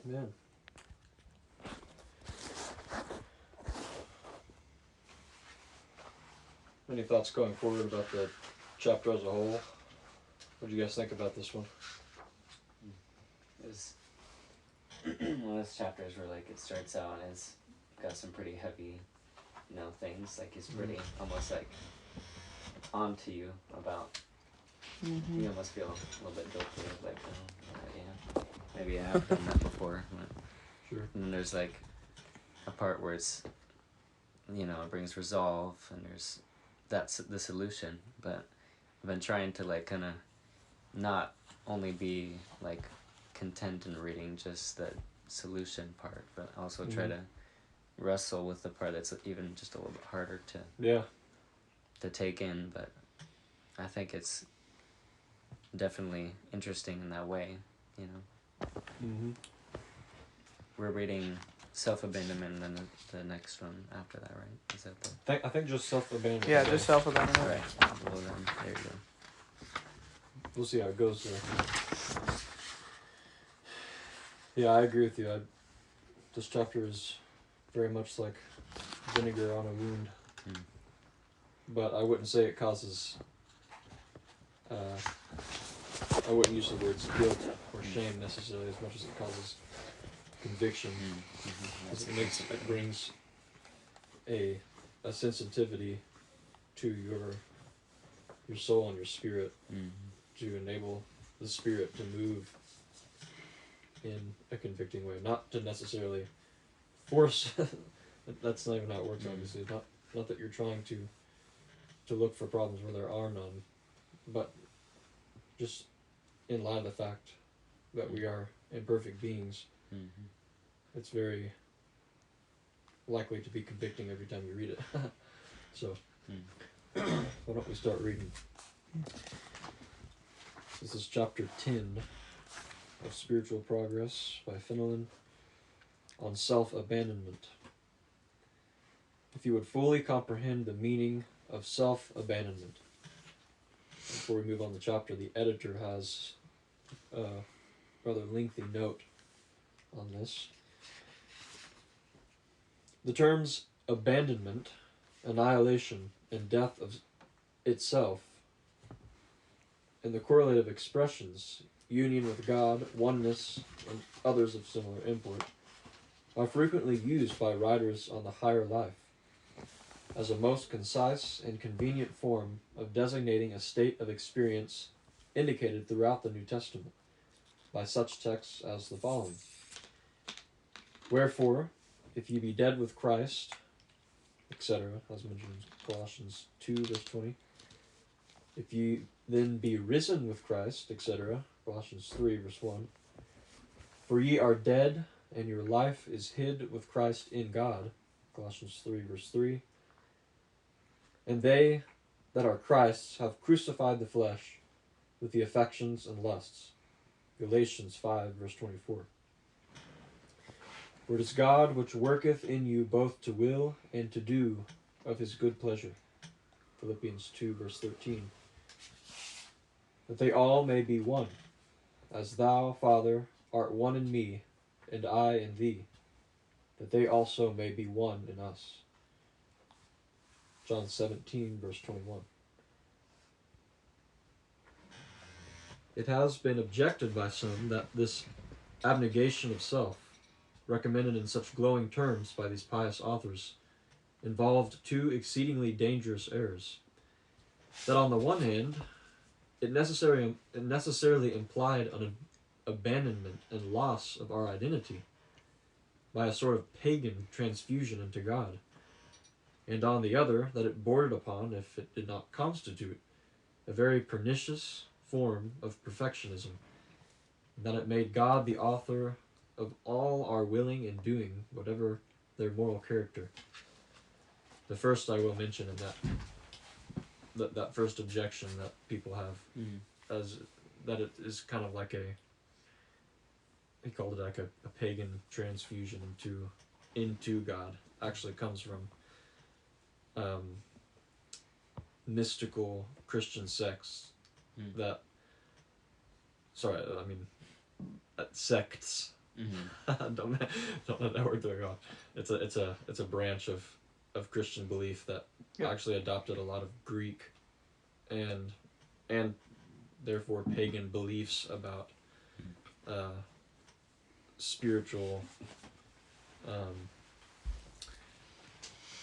Amen. Any thoughts going forward about the chapter as a whole? What do you guys think about this one? It was one of those chapters where like it starts out and it's got some pretty heavy, things. Like he's pretty almost like onto you about. You almost feel a little bit guilty, like, yeah, maybe I have done that before. But Sure. and then there's like a part where it's, it brings resolve, and that's the solution. But I've been trying to like kind of not only be like content in reading just the solution part, but also try to wrestle with the part that's even just a little bit harder to take in. But I think it's definitely interesting in that way, We're reading self-abandonment and then the next one after that, right? Is that the... I think just self-abandonment. Yeah, just self-abandonment. Right. Well then, there you go. We'll see how it goes there. Yeah, I agree with you. This chapter is very much like vinegar on a wound. But I wouldn't say it causes... I wouldn't use the words guilt or shame necessarily as much as it causes conviction. It brings a sensitivity to your soul and your spirit to enable the spirit to move in a convicting way, not to necessarily force. That's not even how it works, obviously. Not that you're trying to look for problems where there are none, but just in light of the fact that we are imperfect beings, it's very likely to be convicting every time you read it. So, why don't we start reading? This is chapter 10 of Spiritual Progress by Fenelon on self-abandonment. If you would fully comprehend the meaning of self-abandonment. Before we move on the chapter, the editor has a rather lengthy note on this. The terms abandonment, annihilation, and death of itself, and the correlative expressions, union with God, oneness, and others of similar import, are frequently used by writers on the higher life as a most concise and convenient form of designating a state of experience indicated throughout the New Testament by such texts as the following. Wherefore, if ye be dead with Christ, etc., as mentioned in Colossians 2, verse 20, if ye then be risen with Christ, etc., Colossians 3, verse 1, for ye are dead, and your life is hid with Christ in God, Colossians 3, verse 3, and they that are Christ's have crucified the flesh with the affections and lusts, Galatians 5, verse 24. For it is God which worketh in you both to will and to do of his good pleasure, Philippians 2, verse 13. That they all may be one, as thou, Father, art one in me, and I in thee, that they also may be one in us. John 17, verse 21. It has been objected by some that this abnegation of self, recommended in such glowing terms by these pious authors, involved two exceedingly dangerous errors. That on the one hand, it necessarily implied an abandonment and loss of our identity by a sort of pagan transfusion into God, and on the other, that it bordered upon, if it did not constitute, a very pernicious form of perfectionism, and that it made God the author of all our willing and doing, whatever their moral character. The first I will mention in that first objection that people have, as that it is kind of like he called it like a pagan transfusion into God. Actually comes from mystical Christian sects sects Mm-hmm. don't let that word throw you off. It's a branch of Christian belief that actually adopted a lot of Greek and therefore pagan beliefs about spiritual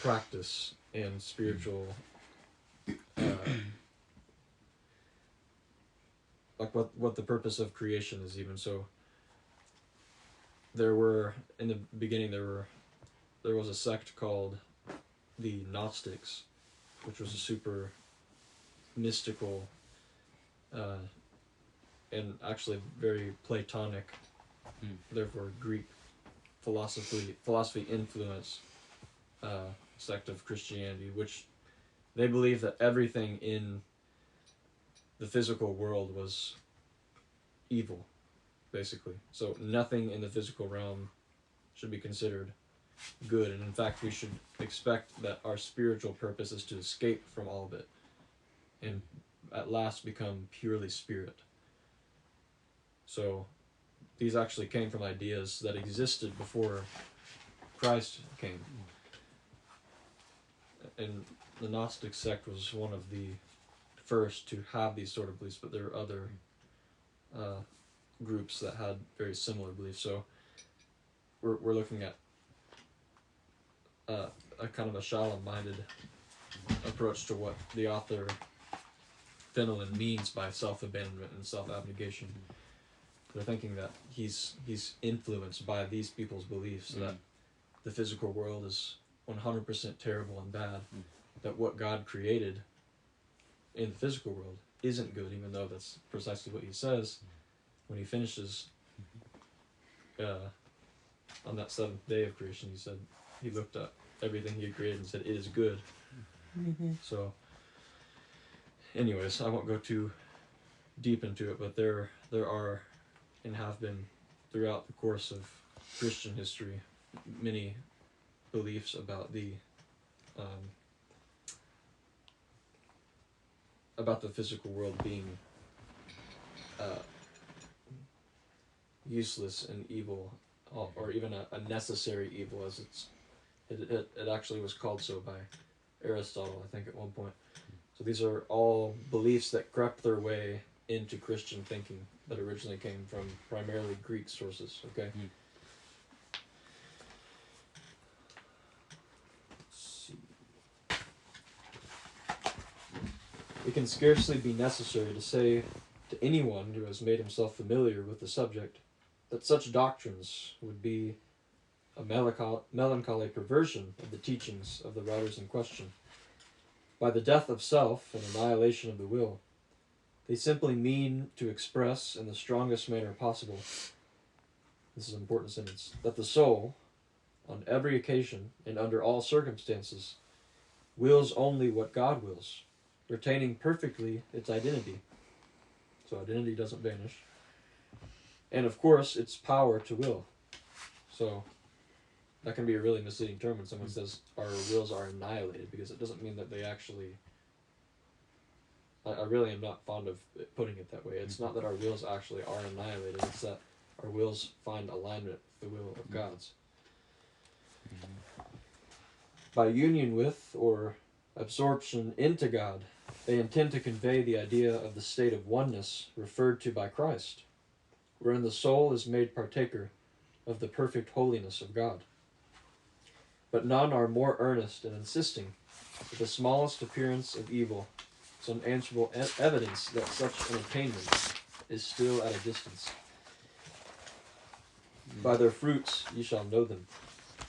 practice and spiritual like what the purpose of creation is even. So there were in the beginning there was a sect called the Gnostics, which was a super mystical and actually very Platonic, therefore Greek philosophy influenced sect of Christianity, which they believe that everything in the physical world was evil, basically. So nothing in the physical realm should be considered good, and in fact we should expect that our spiritual purpose is to escape from all of it and at last become purely spirit. So these actually came from ideas that existed before Christ came. And the Gnostic sect was one of the first to have these sort of beliefs, but there are other groups that had very similar beliefs. So we're looking at a kind of a shallow-minded approach to what the author Fenelon means by self-abandonment and self-abnegation. They're thinking that he's influenced by these people's beliefs that the physical world is 100% terrible and bad, that what God created in the physical world isn't good, even though that's precisely what he says when he finishes on that seventh day of creation. He said he looked at everything he had created and said it is good. So anyways, I won't go too deep into it, but there are and have been throughout the course of Christian history many beliefs about the physical world being useless and evil, or even a necessary evil, as it actually was called so by Aristotle, I think, at one point. So these are all beliefs that crept their way into Christian thinking that originally came from primarily Greek sources. Okay. Let's see. It can scarcely be necessary to say to anyone who has made himself familiar with the subject that such doctrines would be a melancholy perversion of the teachings of the writers in question. By the death of self and annihilation of the will, they simply mean to express in the strongest manner possible, this is an important sentence, that the soul, on every occasion and under all circumstances, wills only what God wills, retaining perfectly its identity. So identity doesn't vanish. And of course, its power to will. So that can be a really misleading term when someone says our wills are annihilated, because it doesn't mean that they actually... I really am not fond of putting it that way. It's not that our wills actually are annihilated, it's that our wills find alignment with the will of God's. By union with, or absorption into God, they intend to convey the idea of the state of oneness referred to by Christ, wherein the soul is made partaker of the perfect holiness of God. But none are more earnest in insisting that the smallest appearance of evil is unanswerable evidence that such an attainment is still at a distance. By their fruits ye shall know them,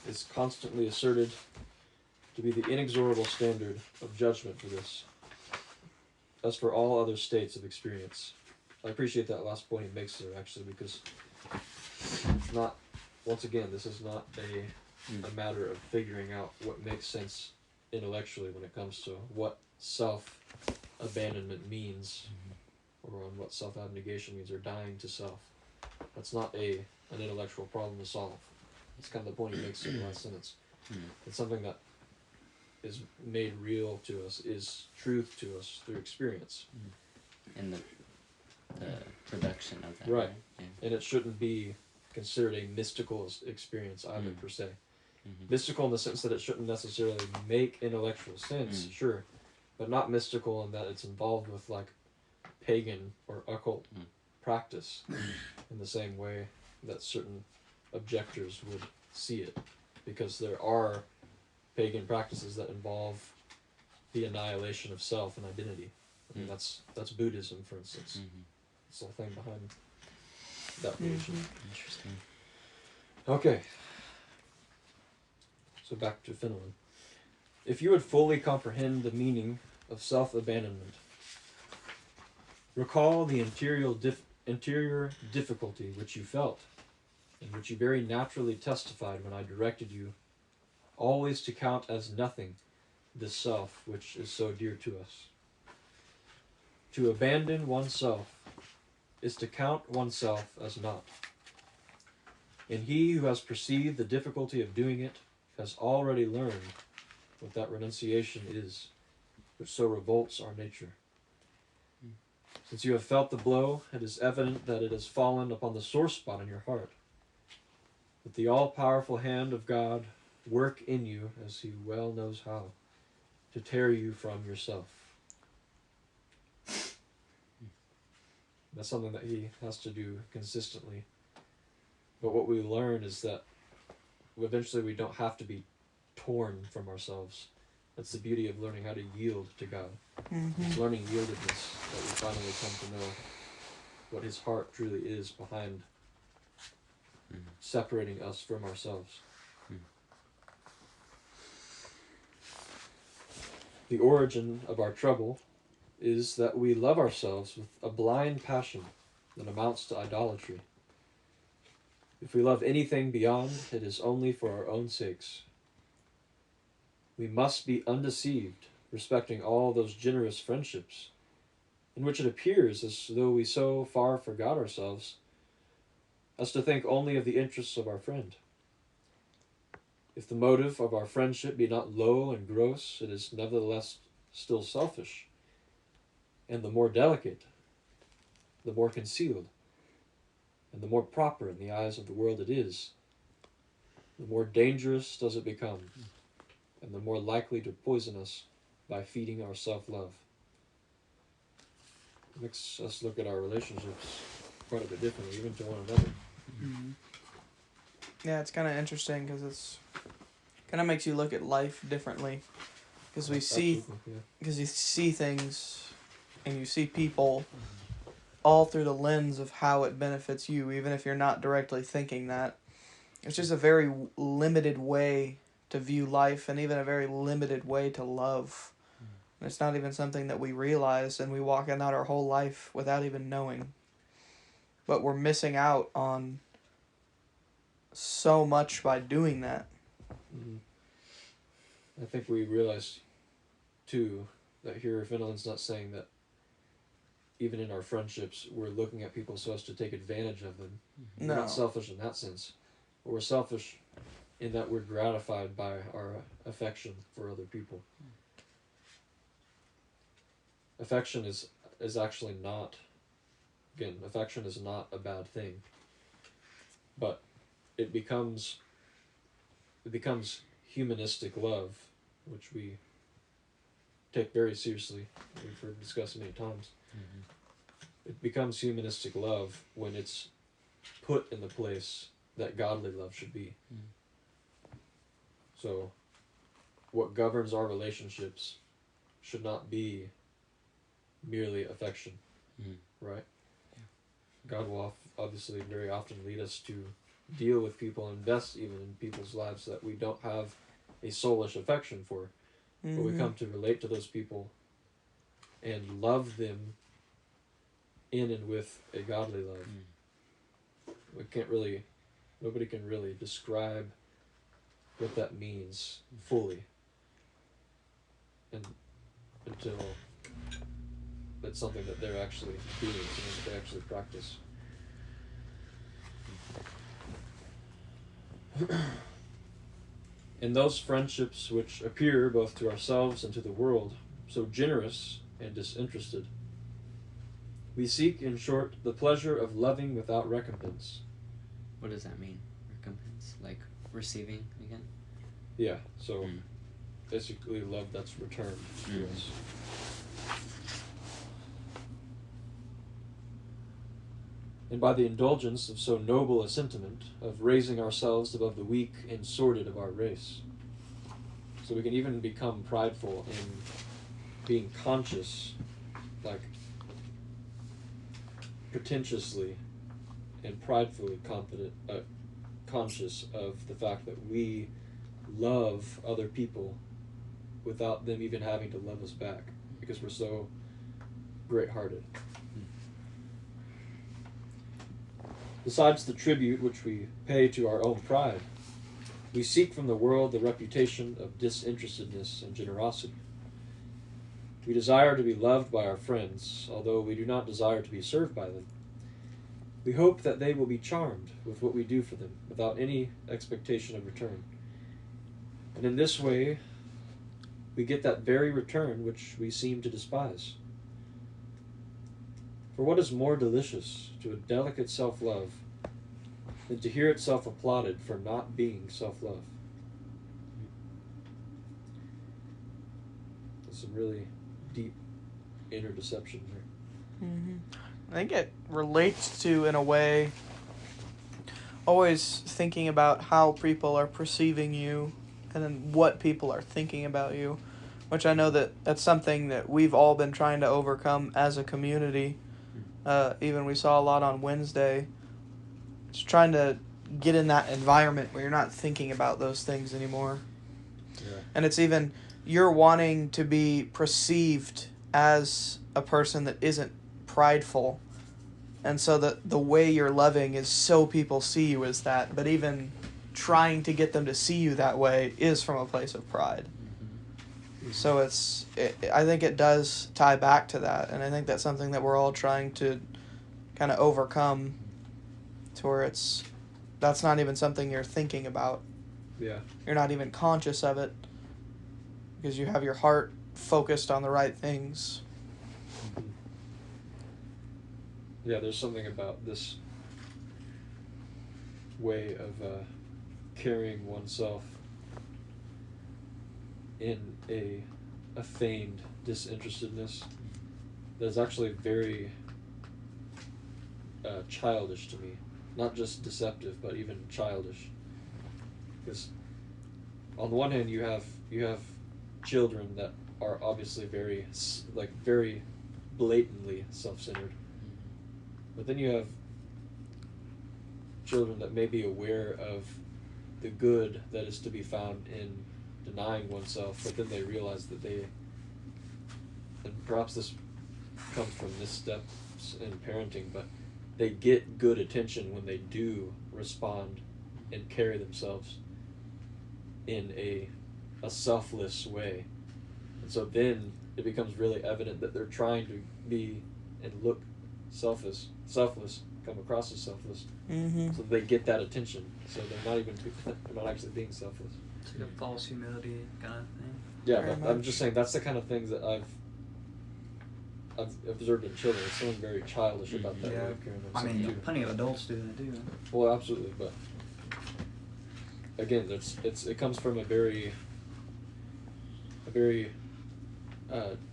is constantly asserted to be the inexorable standard of judgment for this, as for all other states of experience. I appreciate that last point he makes there, actually, because it's not, once again, this is not a matter of figuring out what makes sense intellectually when it comes to what self-abandonment means, or on what self-abnegation means, or dying to self. That's not an intellectual problem to solve. That's kind of the point he makes in the last sentence. It's something that is made real to us, is truth to us through experience. And the production of that. Right. Yeah. And it shouldn't be considered a mystical experience either, per se. Mm-hmm. Mystical in the sense that it shouldn't necessarily make intellectual sense, sure, but not mystical in that it's involved with like pagan or occult practice in the same way that certain objectors would see it, because there are pagan practices that involve the annihilation of self and identity. I mean, that's Buddhism, for instance. It's the whole thing behind that religion. Interesting. Okay. So back to Finland. If you would fully comprehend the meaning of self-abandonment, recall the interior difficulty which you felt, and which you very naturally testified when I directed you always to count as nothing this self which is so dear to us. To abandon oneself is to count oneself as naught. And he who has perceived the difficulty of doing it has already learned what that renunciation is, which so revolts our nature. Since you have felt the blow, it is evident that it has fallen upon the sore spot in your heart. Let the all-powerful hand of God work in you, as he well knows how, to tear you from yourself. That's something that he has to do consistently. But what we learn is that eventually we don't have to be torn from ourselves. That's the beauty of learning how to yield to God. It's learning yieldedness that we finally come to know what his heart truly is behind separating us from ourselves. The origin of our trouble is that we love ourselves with a blind passion that amounts to idolatry. If we love anything beyond, it is only for our own sakes. We must be undeceived respecting all those generous friendships, in which it appears as though we so far forgot ourselves as to think only of the interests of our friend. If the motive of our friendship be not low and gross, it is nevertheless still selfish, and the more delicate, the more concealed, and the more proper in the eyes of the world it is, the more dangerous does it become, and the more likely to poison us by feeding our self-love. It makes us look at our relationships quite a bit differently, even to one another. Yeah, it's kind of interesting because it's kind of makes you look at life differently, because you see things and you see people all through the lens of how it benefits you, even if you're not directly thinking that. It's just a very limited way to view life, and even a very limited way to love. And it's not even something that we realize, and we walk out our whole life without even knowing. But we're missing out on so much by doing that. I think we realize, too, that here Finland's not saying that even in our friendships we're looking at people so as to take advantage of them. No. We're not selfish in that sense. But we're selfish in that we're gratified by our affection for other people. Affection is actually not, again, affection is not a bad thing. But it becomes humanistic love, which we take very seriously. We've heard discussed many times. It becomes humanistic love when it's put in the place that godly love should be. So what governs our relationships should not be merely affection, right? God will obviously very often lead us to deal with people, invest even in people's lives that we don't have a soulish affection for, but we come to relate to those people and love them in and with a godly love. Nobody can really describe what that means fully, and until it's something that they're actually doing, something that they actually practice. In those friendships which appear both to ourselves and to the world so generous and disinterested, we seek, in short, the pleasure of loving without recompense, What does that mean? Recompense? Like receiving again? Yeah, so Mm. basically love that's returned to Mm. us. And by the indulgence of so noble a sentiment of raising ourselves above the weak and sordid of our race. So we can even become prideful in being conscious, like pretentiously and pridefully conscious of the fact that we love other people without them even having to love us back, because we're so great-hearted. Besides the tribute which we pay to our own pride, we seek from the world the reputation of disinterestedness and generosity. We desire to be loved by our friends, although we do not desire to be served by them. We hope that they will be charmed with what we do for them, without any expectation of return. And in this way, we get that very return which we seem to despise. For what is more delicious to a delicate self-love than to hear itself applauded for not being self-love? There's some really deep inner deception there. Mm-hmm. I think it relates to, in a way, always thinking about how people are perceiving you and then what people are thinking about you, which I know that that's something that we've all been trying to overcome as a community. Even we saw a lot on Wednesday. Just trying to get in that environment where you're not thinking about those things anymore. Yeah. And it's even, you're wanting to be perceived as a person that isn't prideful. And so the way you're loving is so people see you as that. But even trying to get them to see you that way is from a place of pride. Mm-hmm. So I think it does tie back to that. And I think that's something that we're all trying to kind of overcome, to where that's not even something you're thinking about. Yeah. You're not even conscious of it because you have your heart focused on the right things. Mm-hmm. Yeah, there's something about this way of carrying oneself in a feigned disinterestedness that is actually very childish to me. Not just deceptive, but even childish. Because on the one hand, you have children that are obviously very blatantly self-centered. But then you have children that may be aware of the good that is to be found in denying oneself, but then they realize that and perhaps this comes from missteps in parenting, but they get good attention when they do respond and carry themselves in a selfless way. And so then it becomes really evident that they're trying to be and look selfless, come across as selfless, Mm-hmm. so they get that attention. So they're not actually being selfless. It's like a false humility kind of thing. Yeah, Very but I'm much. just saying that's the kind of things that I've observed in children. There's something very childish about that Yeah. way of carrying I themselves mean, too. plenty of adults do that too. Well, absolutely, but again, it comes from a very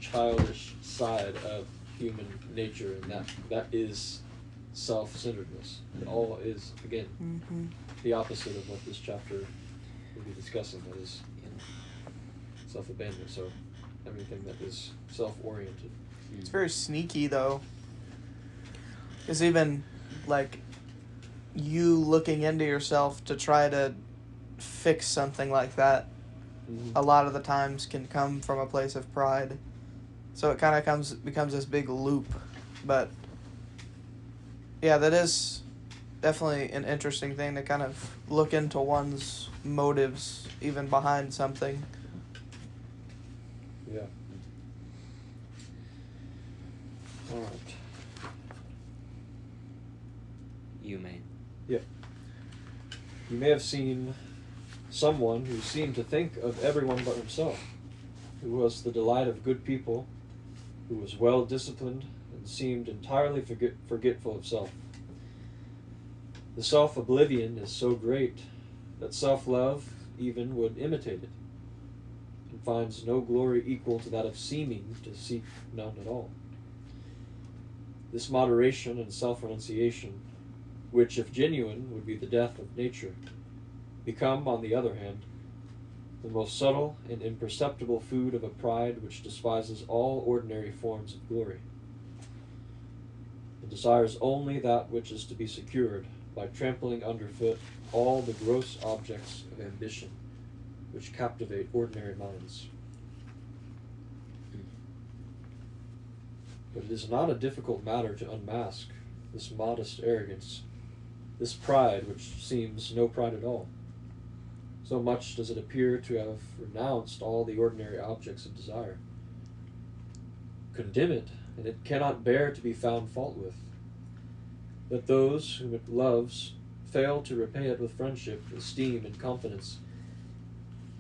childish side of human nature, and that is self-centeredness. It all is, again, Mm-hmm. the opposite of what this chapter will be discussing. That is self-abandonment. So everything that is self-oriented. It's very sneaky, though. Because even, like, you looking into yourself to try to fix something like that, Mm-hmm. a lot of the times can come from a place of pride. So it kind of becomes this big loop. But, yeah, that is definitely an interesting thing to kind of look into one's motives, even behind something. Yeah. All right. You may. Yeah. You may have seen someone who seemed to think of everyone but himself, who was the delight of good people, who was well disciplined and seemed entirely forgetful of self. The self-oblivion is so great that self-love even would imitate it, and finds no glory equal to that of seeming to seek none at all. This moderation and self-renunciation, which, if genuine, would be the death of nature, become, on the other hand, the most subtle and imperceptible food of a pride which despises all ordinary forms of glory, and desires only that which is to be secured by trampling underfoot all the gross objects of ambition which captivate ordinary minds. But it is not a difficult matter to unmask this modest arrogance, this pride which seems no pride at all. So much does it appear to have renounced all the ordinary objects of desire. Condemn it, and it cannot bear to be found fault with. Let those whom it loves fail to repay it with friendship, esteem, and confidence.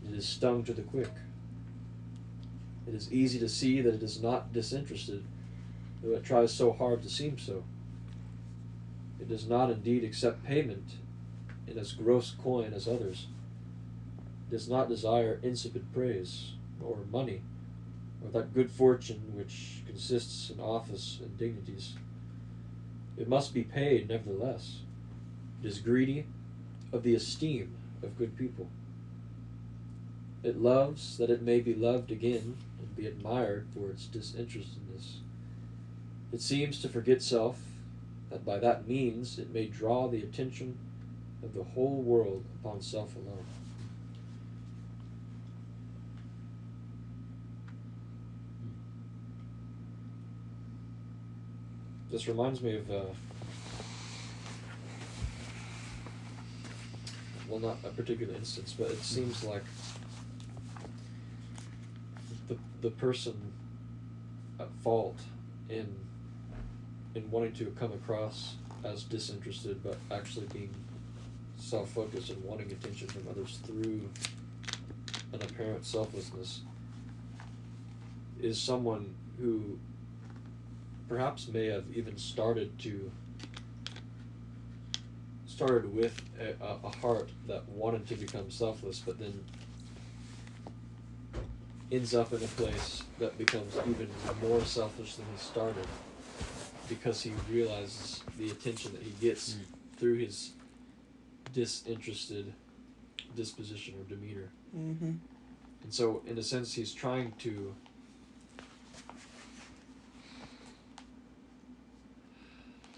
It is stung to the quick. It is easy to see that it is not disinterested, though it tries so hard to seem so. It does not indeed accept payment in as gross coin as others. It does not desire insipid praise, or money, or that good fortune which consists in office and dignities. It must be paid nevertheless. It is greedy of the esteem of good people. It loves that it may be loved again and be admired for its disinterestedness. It seems to forget self, that by that means it may draw the attention of the whole world upon self alone. This reminds me of, well, not a particular instance, but it seems like the person at fault in wanting to come across as disinterested, but actually being self-focused and wanting attention from others through an apparent selflessness, is someone who perhaps may have even started with a heart that wanted to become selfless, but then ends up in a place that becomes even more selfish than he started, because he realizes the attention that he gets through his disinterested disposition or demeanor. Mm-hmm. And so, in a sense, he's trying to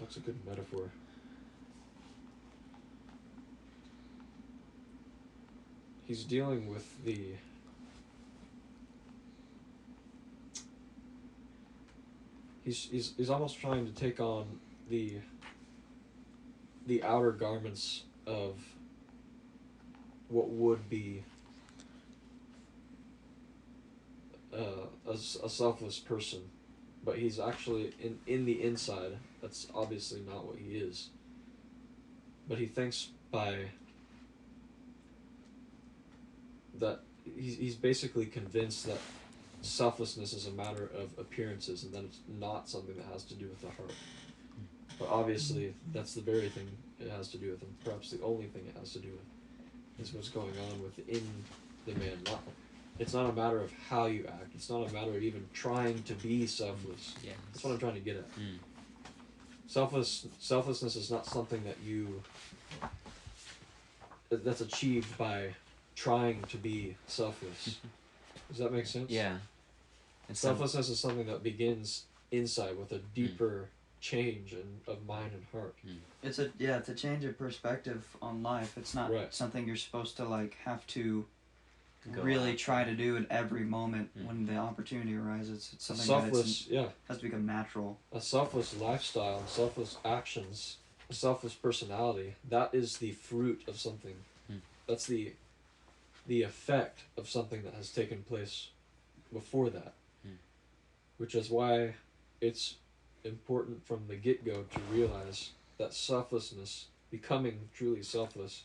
that's a good metaphor. He's dealing with he's almost trying to take on the outer garments of what would be a selfless person, but he's actually in the inside. That's obviously not what he is. But he thinks by that he's basically convinced that selflessness is a matter of appearances, and that it's not something that has to do with the heart. But obviously, that's the very thing it has to do with, and perhaps the only thing it has to do with, is what's going on within the man. It's not a matter of how you act. It's not a matter of even trying to be selfless. Yeah. That's what I'm trying to get at. Selflessness is not something that's achieved by trying to be selfless. Does that make sense? Yeah. Selflessness is something that begins inside with a deeper change of mind and heart. It's a change of perspective on life. It's not something you're supposed to have to really try to do in every moment when the opportunity arises. It's something that has to become natural. A selfless lifestyle, selfless actions, a selfless personality, that is the fruit of something. That's the effect of something that has taken place before that. Which is why it's important from the get-go to realize that selflessness, becoming truly selfless,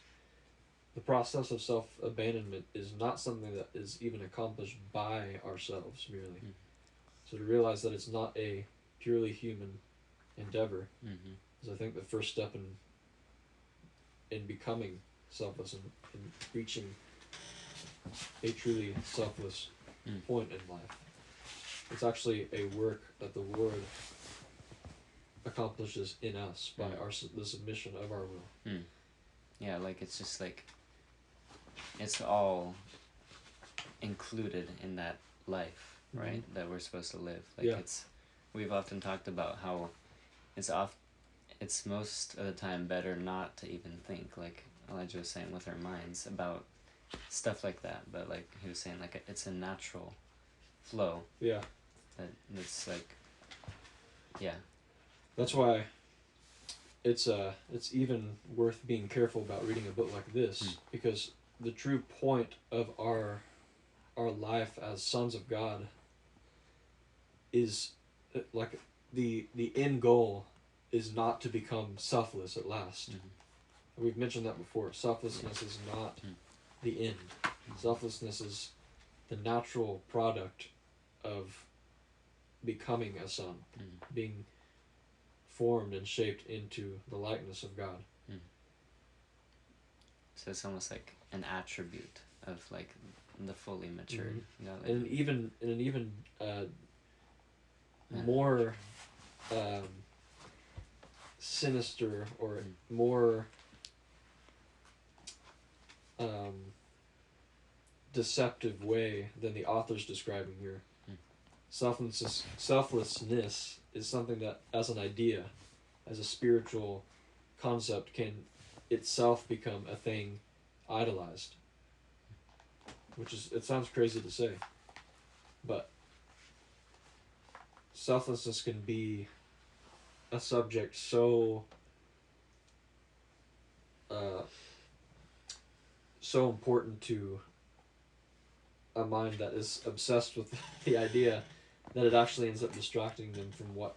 the process of self-abandonment is not something that is even accomplished by ourselves merely. So to realize that it's not a purely human endeavor is, I think, the first step in in becoming selfless and reaching a truly selfless point in life. It's actually a work that the Lord accomplishes in us by the submission of our will. Yeah, like it's just like it's all included in that life, right? That we're supposed to live. Like it's we've often talked about how it's most of the time better not to even think, like Elijah was saying, with our minds about stuff like that, but like he was saying, like it's a natural flow. Yeah. That's like That's why it's even worth being careful about reading a book like this, because the true point of our life as sons of God is like the end goal is not to become selfless at last. We've mentioned that before. Selflessness is not the end. Selflessness is the natural product of becoming a son, being formed and shaped into the likeness of God. So it's almost like an attribute of like the fully matured. You know, like, and an even more sinister or more deceptive way than the author's describing here. Selflessness is something that, as an idea, as a spiritual concept, can itself become a thing idolized. It sounds crazy to say, but selflessness can be a subject so important to a mind that is obsessed with the idea that it actually ends up distracting them from what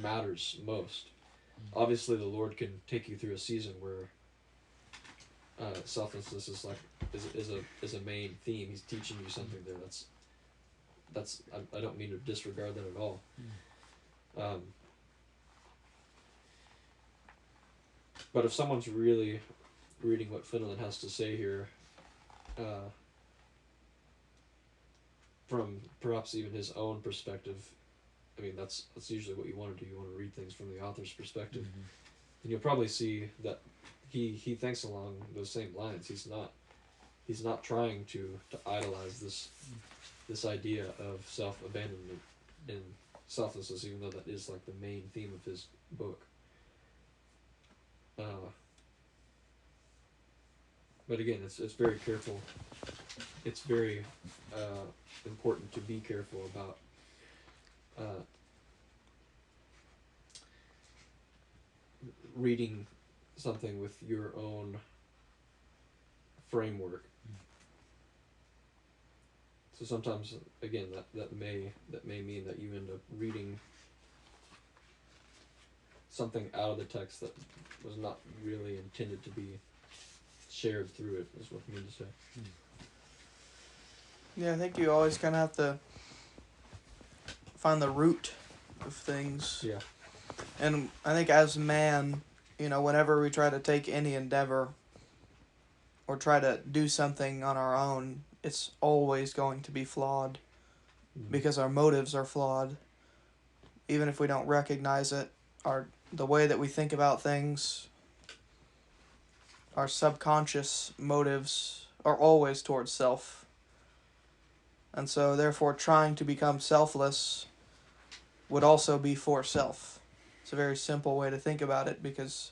matters most. Obviously, the Lord can take you through a season where selflessness is a main theme. He's teaching you something there. That's I don't mean to disregard that at all. But if someone's really reading what Fenelon has to say here, from perhaps even his own perspective, I mean that's usually what you want to do. You want to read things from the author's perspective, and you'll probably see that he thinks along those same lines. He's not trying to idolize this idea of self-abandonment and selflessness, even though that is like the main theme of his book. But again, it's very careful. It's very important to be careful about reading something with your own framework. So sometimes, again, that may mean that you end up reading something out of the text that was not really intended to be shared through it, is what I mean to say. Yeah, I think you always kind of have to find the root of things. Yeah. And I think as man, whenever we try to take any endeavor or try to do something on our own, it's always going to be flawed because our motives are flawed. Even if we don't recognize it, the way that we think about things, our subconscious motives are always towards self. And so therefore trying to become selfless would also be for self. It's a very simple way to think about it, because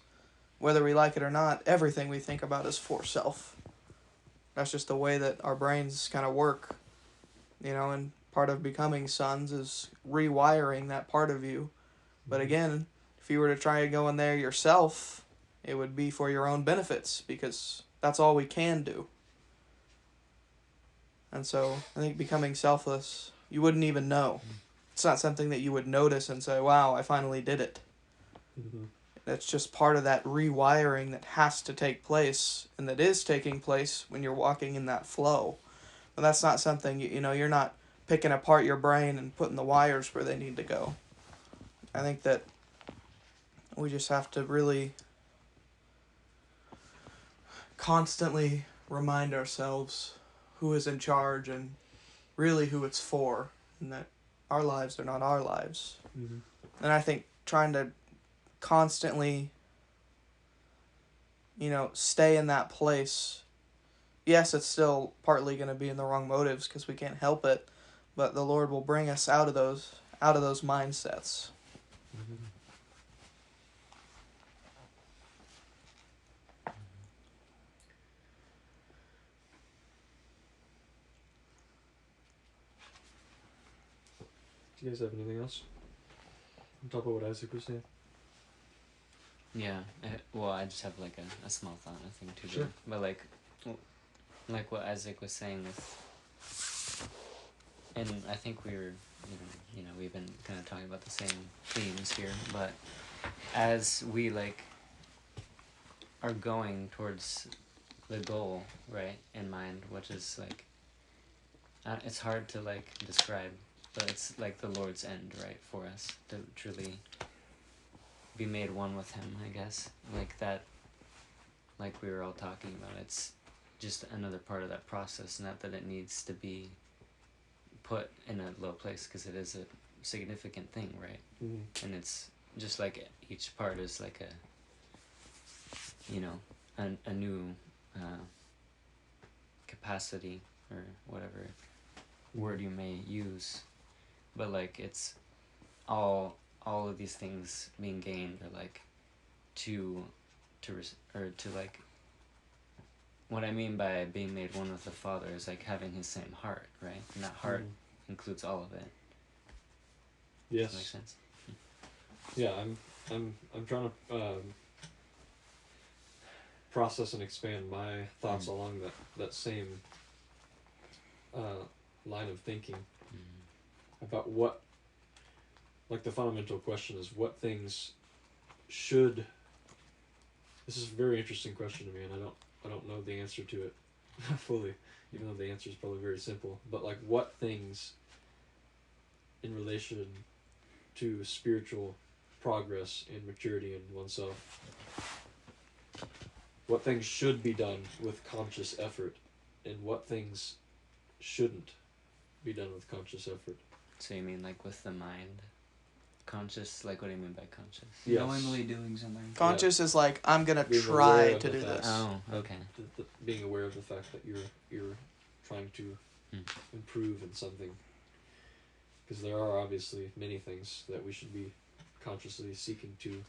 whether we like it or not, everything we think about is for self. That's just the way that our brains kind of work, and part of becoming sons is rewiring that part of you. But again, if you were to try to go in there yourself, it would be for your own benefits, because that's all we can do. And so I think becoming selfless, you wouldn't even know. It's not something that you would notice and say, wow, I finally did it. That's just part of that rewiring that has to take place, and that is taking place when you're walking in that flow. But that's not something, you're not picking apart your brain and putting the wires where they need to go. I think that we just have to really constantly remind ourselves who is in charge and really who it's for, and that our lives are not our lives. Mm-hmm. And I think trying to constantly, stay in that place. Yes, it's still partly going to be in the wrong motives because we can't help it, but the Lord will bring us out of those mindsets. Mm-hmm. Do you guys have anything else on top of what Isaac was saying? Yeah. Well, I just have like a small thought, nothing too Sure. big. But like what Isaac was saying with, and I think we were, we've been kind of talking about the same themes here. But as we are going towards the goal, right, in mind, which is it's hard to describe, but it's like the Lord's end, right, for us to truly be made one with Him, I guess. Like that, like we were all talking about, it's just another part of that process, not that it needs to be put in a low place, because it is a significant thing, right? Mm-hmm. And it's just like each part is like a new capacity, or whatever word you may use, but it's all of these things being gained are what I mean by being made one with the Father is having His same heart, right? And that heart includes all of it. Yes. Does that make sense? Yeah, I'm trying to process and expand my thoughts along that same line of thinking about what, the fundamental question is what things should. This is a very interesting question to me, and I don't know the answer to it fully, even though the answer is probably very simple. But what things in relation to spiritual progress and maturity in oneself, what things should be done with conscious effort, and what things shouldn't be done with conscious effort. So you mean with the mind? Conscious, what do you mean by conscious? Yes. Knowingly doing something. Conscious is I'm gonna Being try aware of to the do fact. this. Oh, okay. Being aware of the fact that you're trying to improve in something. Because there are obviously many things that we should be consciously seeking to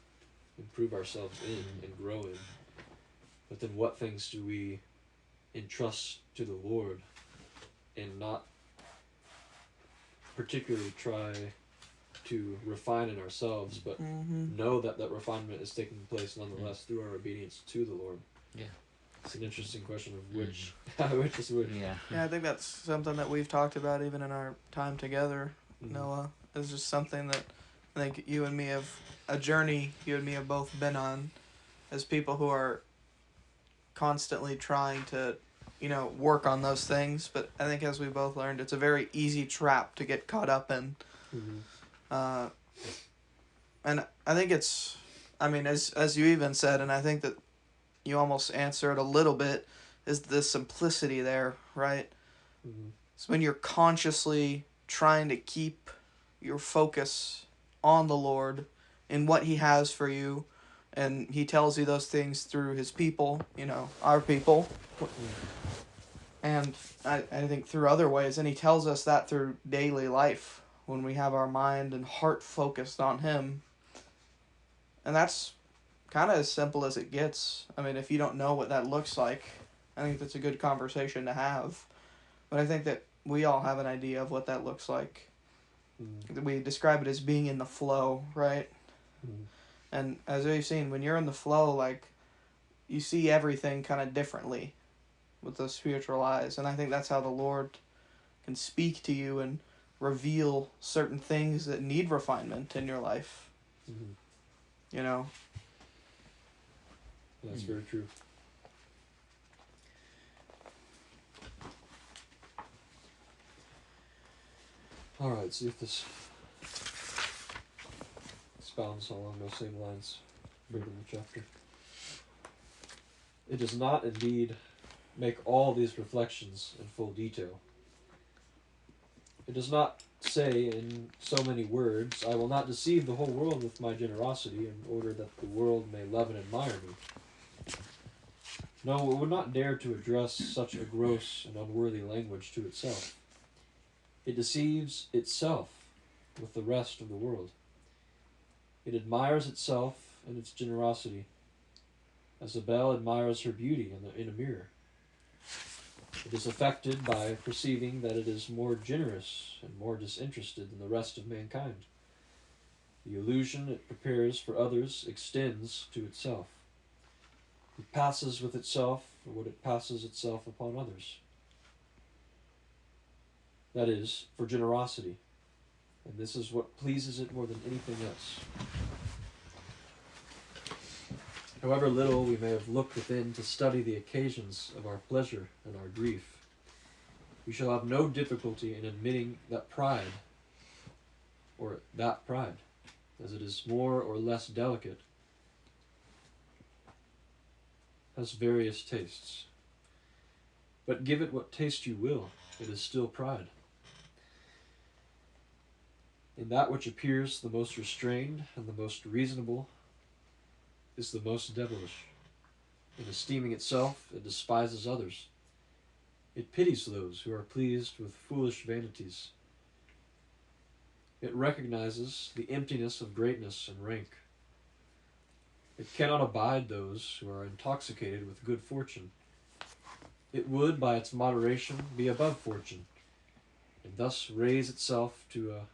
improve ourselves in and grow in. But then what things do we entrust to the Lord and not particularly try to refine in ourselves, but know that refinement is taking place nonetheless through our obedience to the Lord? Yeah. It's an interesting question of which which is which. Yeah. Yeah, I think that's something that we've talked about even in our time together, Noah. It's just something that I think you and me have both been on as people who are constantly trying to, work on those things. But I think as we both learned, it's a very easy trap to get caught up in. And I think it's, as you even said, and I think that you almost answered a little bit, is the simplicity there, right? It's when you're consciously trying to keep your focus on the Lord and what He has for you, and He tells you those things through His people, our people, and I think through other ways, and He tells us that through daily life when we have our mind and heart focused on Him. And that's kind of as simple as it gets. If you don't know what that looks like, I think that's a good conversation to have. But I think that we all have an idea of what that looks like. We describe it as being in the flow, right? And as we've seen, when you're in the flow, you see everything kind of differently with those spiritual eyes. And I think that's how the Lord can speak to you and reveal certain things that need refinement in your life. That's very true. Alright, see if this expounds along those same lines further in the chapter. it does not indeed make all these reflections in full detail. It does not say in so many words, I will not deceive the whole world with my generosity in order that the world may love and admire me. No, it would not dare to address such a gross and unworthy language to itself. It deceives itself with the rest of the world. It admires itself and its generosity, as a belle admires her beauty in a mirror. It is affected by perceiving that it is more generous and more disinterested than the rest of mankind. The illusion it prepares for others extends to itself. It passes with itself for what it passes itself upon others. That is, for generosity. And this is what pleases it more than anything else. However little we may have looked within to study the occasions of our pleasure and our grief, we shall have no difficulty in admitting that pride, as it is more or less delicate, has various tastes. But give it what taste you will, it is still pride. In that which appears the most restrained and the most reasonable is the most devilish. In esteeming itself, it despises others. It pities those who are pleased with foolish vanities. It recognizes the emptiness of greatness and rank. It cannot abide those who are intoxicated with good fortune. It would, by its moderation, be above fortune, and thus raise itself to a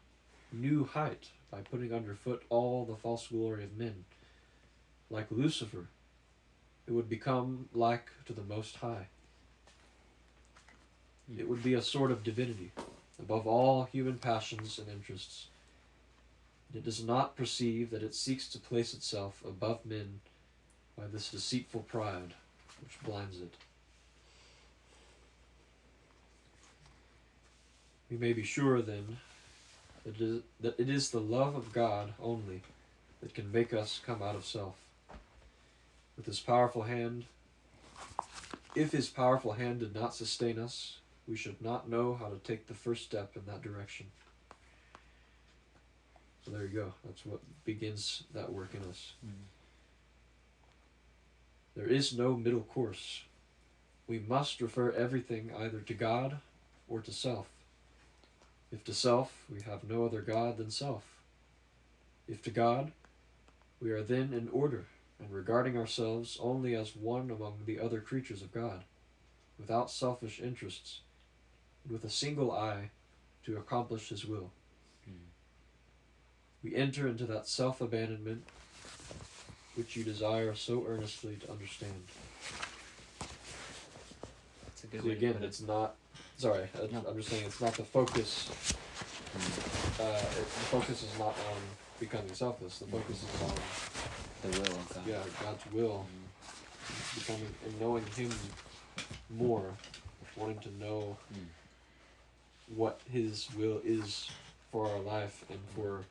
new height by putting underfoot all the false glory of men. Like Lucifer, it would become like to the Most High. It would be a sort of divinity, above all human passions and interests. It does not perceive that it seeks to place itself above men by this deceitful pride which blinds it. We may be sure, then, that it is the love of God only that can make us come out of self. With his powerful hand, if his powerful hand did not sustain us, we should not know how to take the first step in that direction. So there you go. That's what begins that work in us. There is no middle course. We must refer everything either to God or to self. If to self, we have no other God than self. If to God, we are then in order, and regarding ourselves only as one among the other creatures of God, without selfish interests, and with a single eye to accomplish his will. We enter into that self-abandonment which you desire so earnestly to understand. That's a good See, way to again, put it. it's not... Sorry, I'm just saying it's not the focus. The focus is not on becoming selfless. The focus is on The will of God. God's will, becoming and knowing Him more, wanting to know what His will is for our life and for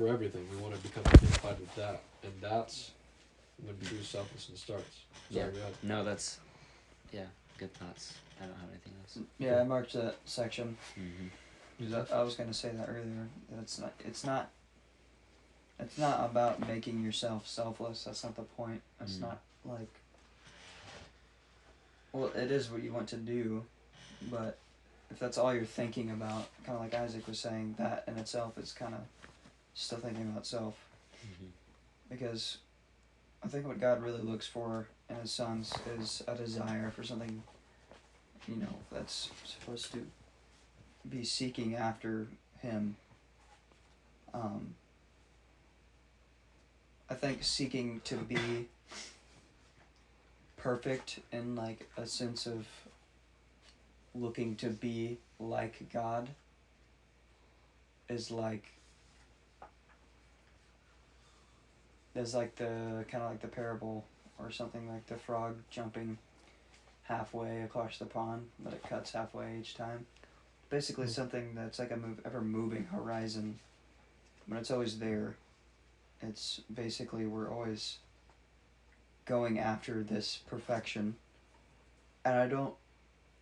everything. We want to become identified with that, and that's when true selflessness starts. Sorry, go ahead. No, that's good thoughts. I don't have anything else. Yeah, I marked that section. Mm-hmm. I was gonna say that earlier. That it's not about making yourself selfless. That's not the point. That's not like. Well, it is what you want to do, but if that's all you're thinking about, kind of like Isaac was saying, that in itself is kind of still thinking about self. Because I think what God really looks for in His sons is a desire for something, that's supposed to be seeking after Him. I think seeking to be perfect in like a sense of looking to be like God is like there's like the kind of like the parable or something like the frog jumping halfway across the pond, but it cuts halfway each time. Basically something that's like a ever moving horizon, but it's always there. It's basically we're always going after this perfection. And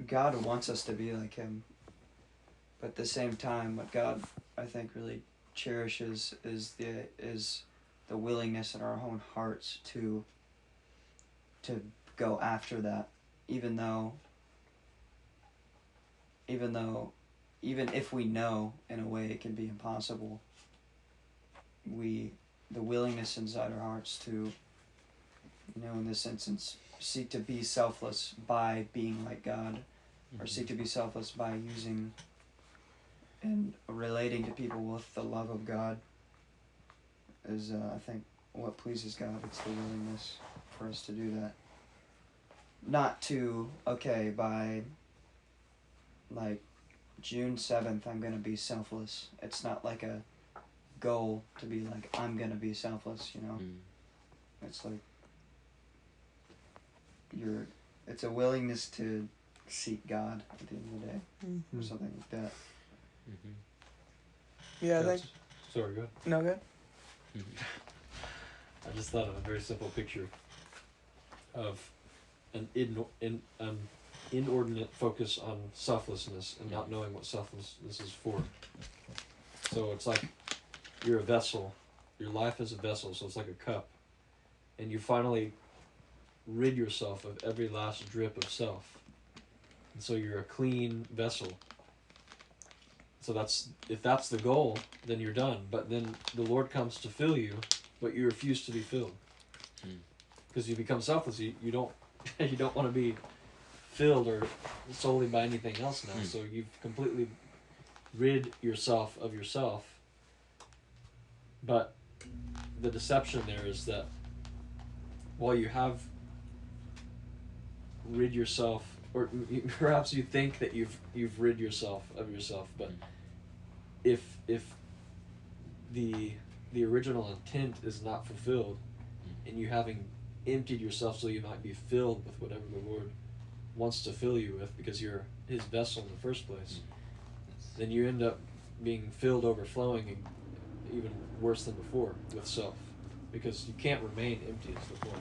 God wants us to be like him. But at the same time, what God, I think, really cherishes is the willingness in our own hearts to go after that, even if we know in a way it can be impossible. The willingness inside our hearts to, in this instance, seek to be selfless by being like God, or seek to be selfless by using and relating to people with the love of God is, I think, what pleases God. It's the willingness for us to do that. Not to, by like June 7th, I'm going to be selfless. It's not like a goal to be like, I'm going to be selfless, It's like, it's a willingness to seek God at the end of the day, or something like that. Yeah, I think. Sorry, go ahead. No, good. I just thought of a very simple picture of an inordinate focus on selflessness and not knowing what selflessness is for. So it's like you're a vessel. Your life is a vessel, so it's like a cup. And you finally rid yourself of every last drip of self. And so you're a clean vessel. So if that's the goal, then you're done. But then the Lord comes to fill you, but you refuse to be filled. Because you become selfless. You don't you don't want to be filled or solely by anything else now. So you've completely rid yourself of yourself. But the deception there is that while you have rid yourself, or perhaps you think that you've rid yourself of yourself, but if the original intent is not fulfilled, and you having emptied yourself so you might be filled with whatever the Lord wants to fill you with, because you're his vessel in the first place, then you end up being filled overflowing, and even worse than before, with self, because you can't remain empty as before.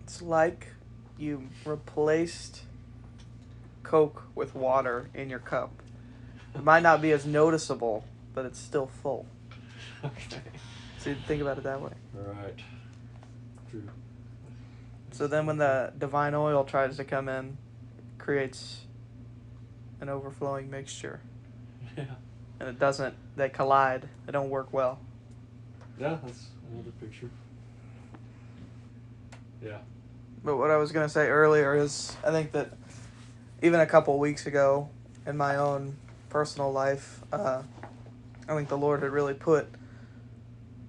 It's like you replaced Coke with water in your cup. It might not be as noticeable, but it's still full. Okay. So you think about it that way. Right. True. So then when the divine oil tries to come in, it creates an overflowing mixture. Yeah. And it doesn't, they collide. They don't work well. Yeah, that's another picture. Yeah. But what I was going to say earlier is I think that even a couple weeks ago in my own personal life, I think the Lord had really put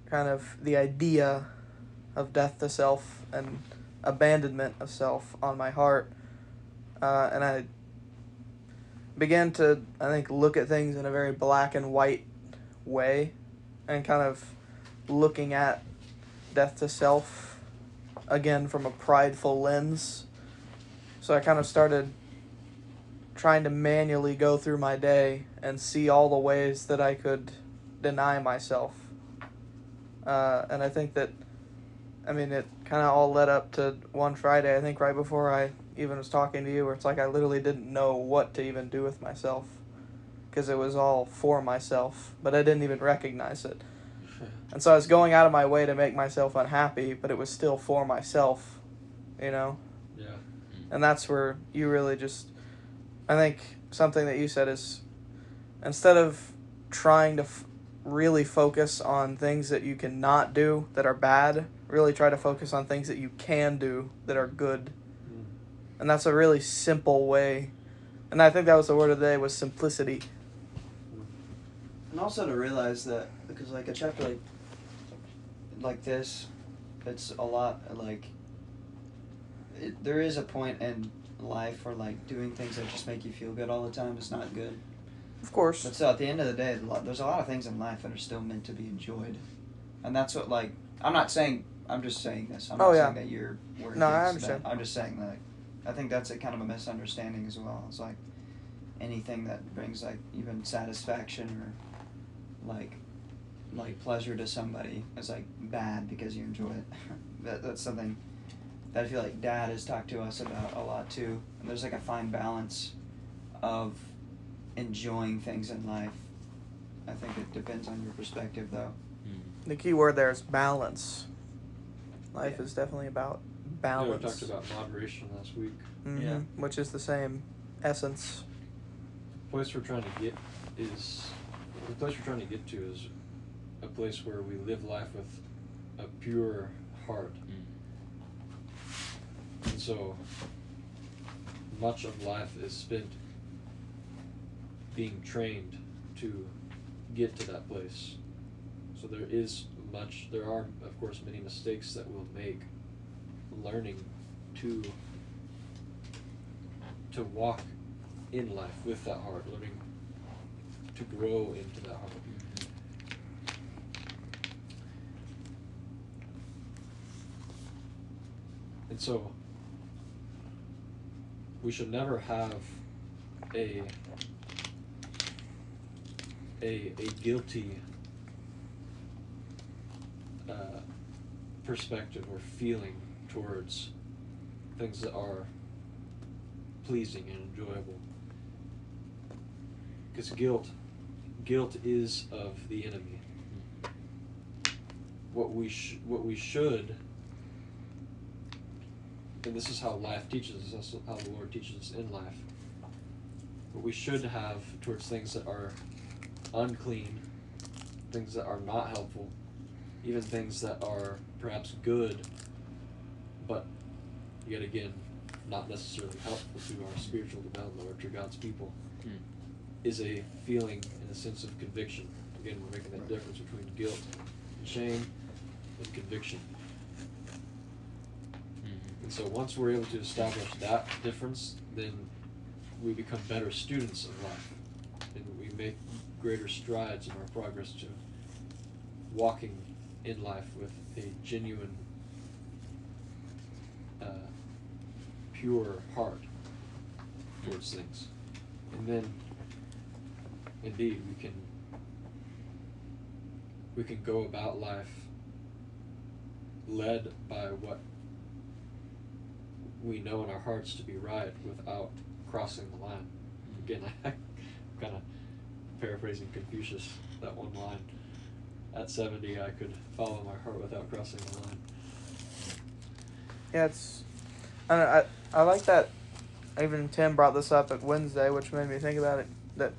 kind of the idea of death to self and abandonment of self on my heart. And I began to, I think, look at things in a very black and white way, and kind of looking at death to self again from a prideful lens. So I kind of started trying to manually go through my day and see all the ways that I could deny myself. And I think that, it kind of all led up to one Friday, I think right before I even was talking to you, where it's like I literally didn't know what to even do with myself, because it was all for myself, but I didn't even recognize it. And so I was going out of my way to make myself unhappy, but it was still for myself, Yeah. And that's where you really just, I think something that you said is, instead of trying to really focus on things that you cannot do that are bad, really try to focus on things that you can do that are good. And that's a really simple way. And I think that was the word of the day, was simplicity. And also to realize that, because like a chapter like this, it's a lot like, there is a point in life where like doing things that just make you feel good all the time is not good. Of course. But so at the end of the day, there's a lot of things in life that are still meant to be enjoyed. And that's what, like, I'm just saying this. I'm not saying that you're where No, I understand. I'm just saying that I think that's a kind of a misunderstanding as well. It's like anything that brings like even satisfaction or like pleasure to somebody is like bad because you enjoy it. That's something that I feel like Dad has talked to us about a lot too. And there's like a fine balance of enjoying things in life. I think it depends on your perspective, though. The key word there is balance. Life Yeah. is definitely about Yeah, we balance. talked about moderation last week. Yeah. Which is the same essence. The place we're trying to get to is a place where we live life with a pure heart. And so much of life is spent being trained to get to that place. So there are of course many mistakes that we'll make learning to walk in life with that heart, learning to grow into that heart. And so we should never have a guilty perspective or feeling towards things that are pleasing and enjoyable. Because guilt is of the enemy. What we should, and this is how life teaches us, how the Lord teaches us in life, what we should have towards things that are unclean, things that are not helpful, even things that are perhaps good, but yet again, not necessarily helpful to our spiritual development or to God's people, is a feeling and a sense of conviction. Again, we're making that difference between guilt and shame and conviction. And so once we're able to establish that difference, then we become better students of life, and we make greater strides in our progress to walking in life with a genuine, pure heart towards things. And then, indeed, we can go about life led by what we know in our hearts to be right without crossing the line. Again, I'm kind of paraphrasing Confucius, that one line. At 70, I could follow my heart without crossing the line. Yeah, I like that. Even Tim brought this up at Wednesday, which made me think about it. That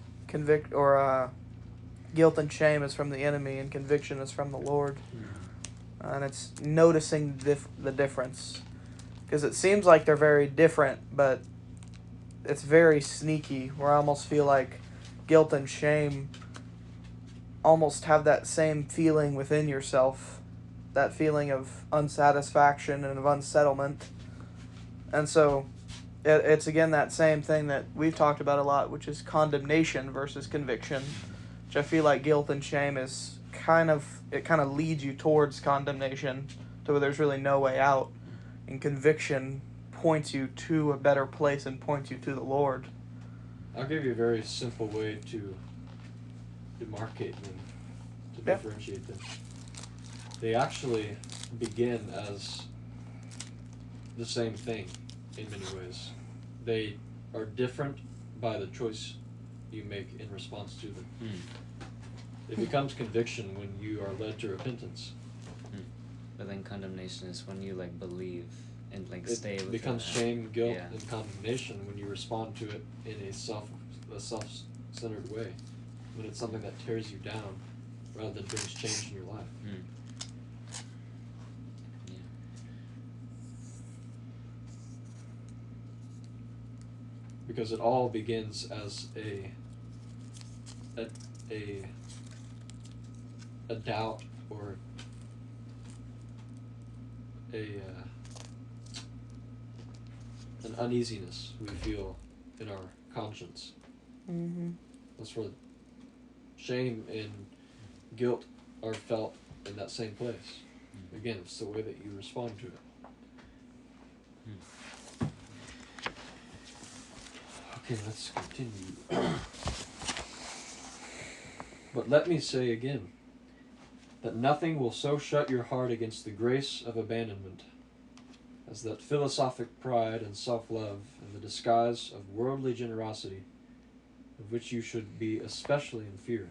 guilt and shame is from the enemy, and conviction is from the Lord. And it's noticing the difference, because it seems like they're very different, but it's very sneaky. Where I almost feel like guilt and shame almost have that same feeling within yourself, that feeling of unsatisfaction and of unsettlement. And so it's again that same thing that we've talked about a lot, which is condemnation versus conviction, which I feel like guilt and shame is kind of leads you towards condemnation to where there's really no way out, and conviction points you to a better place and points you to the Lord. I'll give you a very simple way to demarcate them, to differentiate them. They actually begin as the same thing in many ways. They are different by the choice you make in response to them. It becomes conviction when you are led to repentance. But then condemnation is when you believe and stay with it. It becomes shame, guilt, and condemnation when you respond to it in a self-centered way. When it's something that tears you down rather than brings change in your life. Because it all begins as a doubt or an uneasiness we feel in our conscience. That's where shame and guilt are felt in that same place. Again, it's the way that you respond to it. Okay, let's continue. But let me say again, that nothing will so shut your heart against the grace of abandonment as that philosophic pride and self-love in the disguise of worldly generosity, of which you should be especially in fear,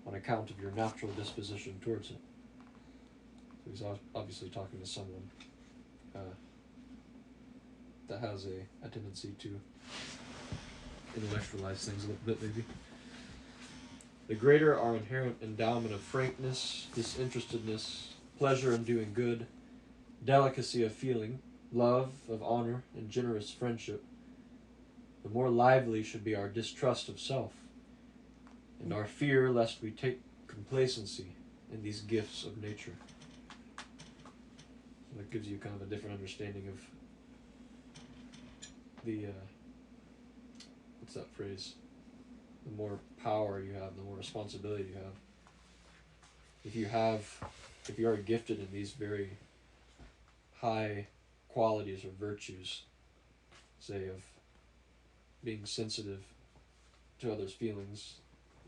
on account of your natural disposition towards it. So he's obviously talking to someone that has a tendency to intellectualize things a little bit, maybe. The greater our inherent endowment of frankness, disinterestedness, pleasure in doing good, delicacy of feeling, love of honor, and generous friendship, the more lively should be our distrust of self, and our fear lest we take complacency in these gifts of nature. So that gives you kind of a different understanding of the, what's that phrase? The more power you have, the more responsibility you have. If you are gifted in these very high qualities or virtues, say of being sensitive to others' feelings,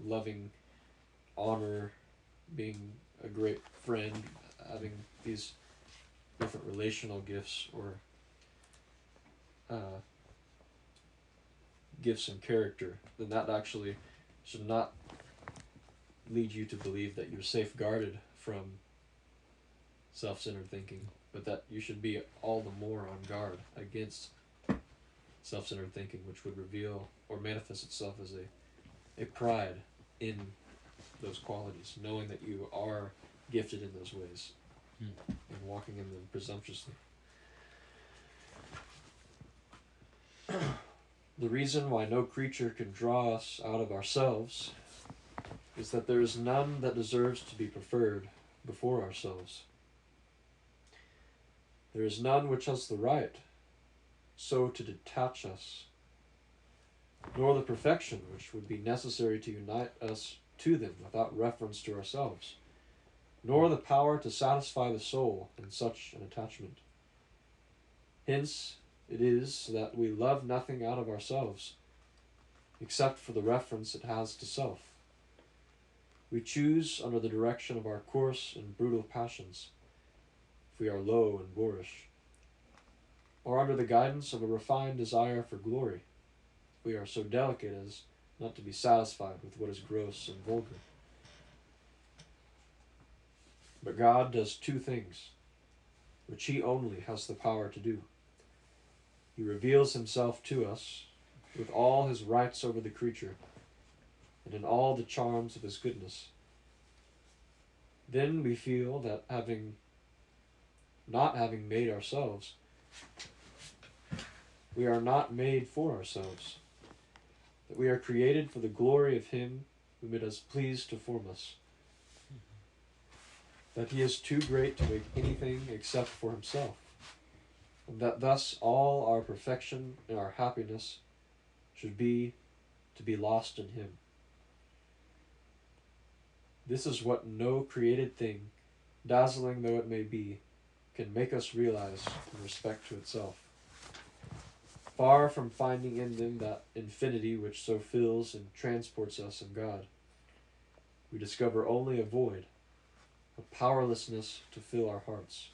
loving, honor, being a great friend, having these different relational gifts or gifts and character, then that actually should not lead you to believe that you're safeguarded from self-centered thinking, but that you should be all the more on guard against self-centered thinking, which would reveal or manifest itself as a pride in those qualities, knowing that you are gifted in those ways and walking in them presumptuously. The reason why no creature can draw us out of ourselves is that there is none that deserves to be preferred before ourselves. There is none which has the right so to detach us, nor the perfection which would be necessary to unite us to them without reference to ourselves, nor the power to satisfy the soul in such an attachment. Hence, it is that we love nothing out of ourselves, except for the reference it has to self. We choose under the direction of our coarse and brutal passions, if we are low and boorish, or under the guidance of a refined desire for glory, if we are so delicate as not to be satisfied with what is gross and vulgar. But God does two things, which He only has the power to do. He reveals Himself to us with all His rights over the creature and in all the charms of His goodness. Then we feel that not having made ourselves, we are not made for ourselves, that we are created for the glory of Him whom it has pleased to form us, that He is too great to make anything except for Himself, and that thus all our perfection and our happiness should be to be lost in Him. This is what no created thing, dazzling though it may be, can make us realize in respect to itself. Far from finding in them that infinity which so fills and transports us in God, we discover only a void, a powerlessness to fill our hearts,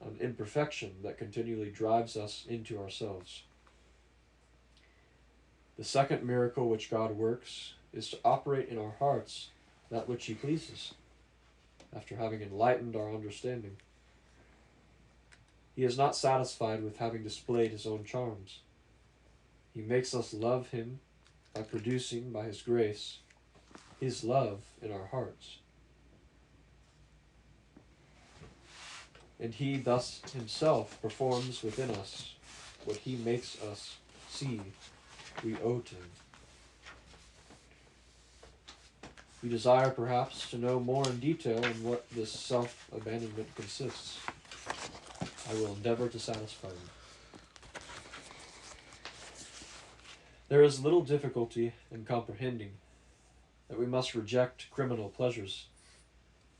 an imperfection that continually drives us into ourselves. The second miracle which God works is to operate in our hearts that which He pleases, after having enlightened our understanding. He is not satisfied with having displayed His own charms. He makes us love Him by producing, by His grace, His love in our hearts. And He thus Himself performs within us what He makes us see we owe to Him. We desire perhaps to know more in detail in what this self-abandonment consists. I will endeavor to satisfy you. There is little difficulty in comprehending that we must reject criminal pleasures,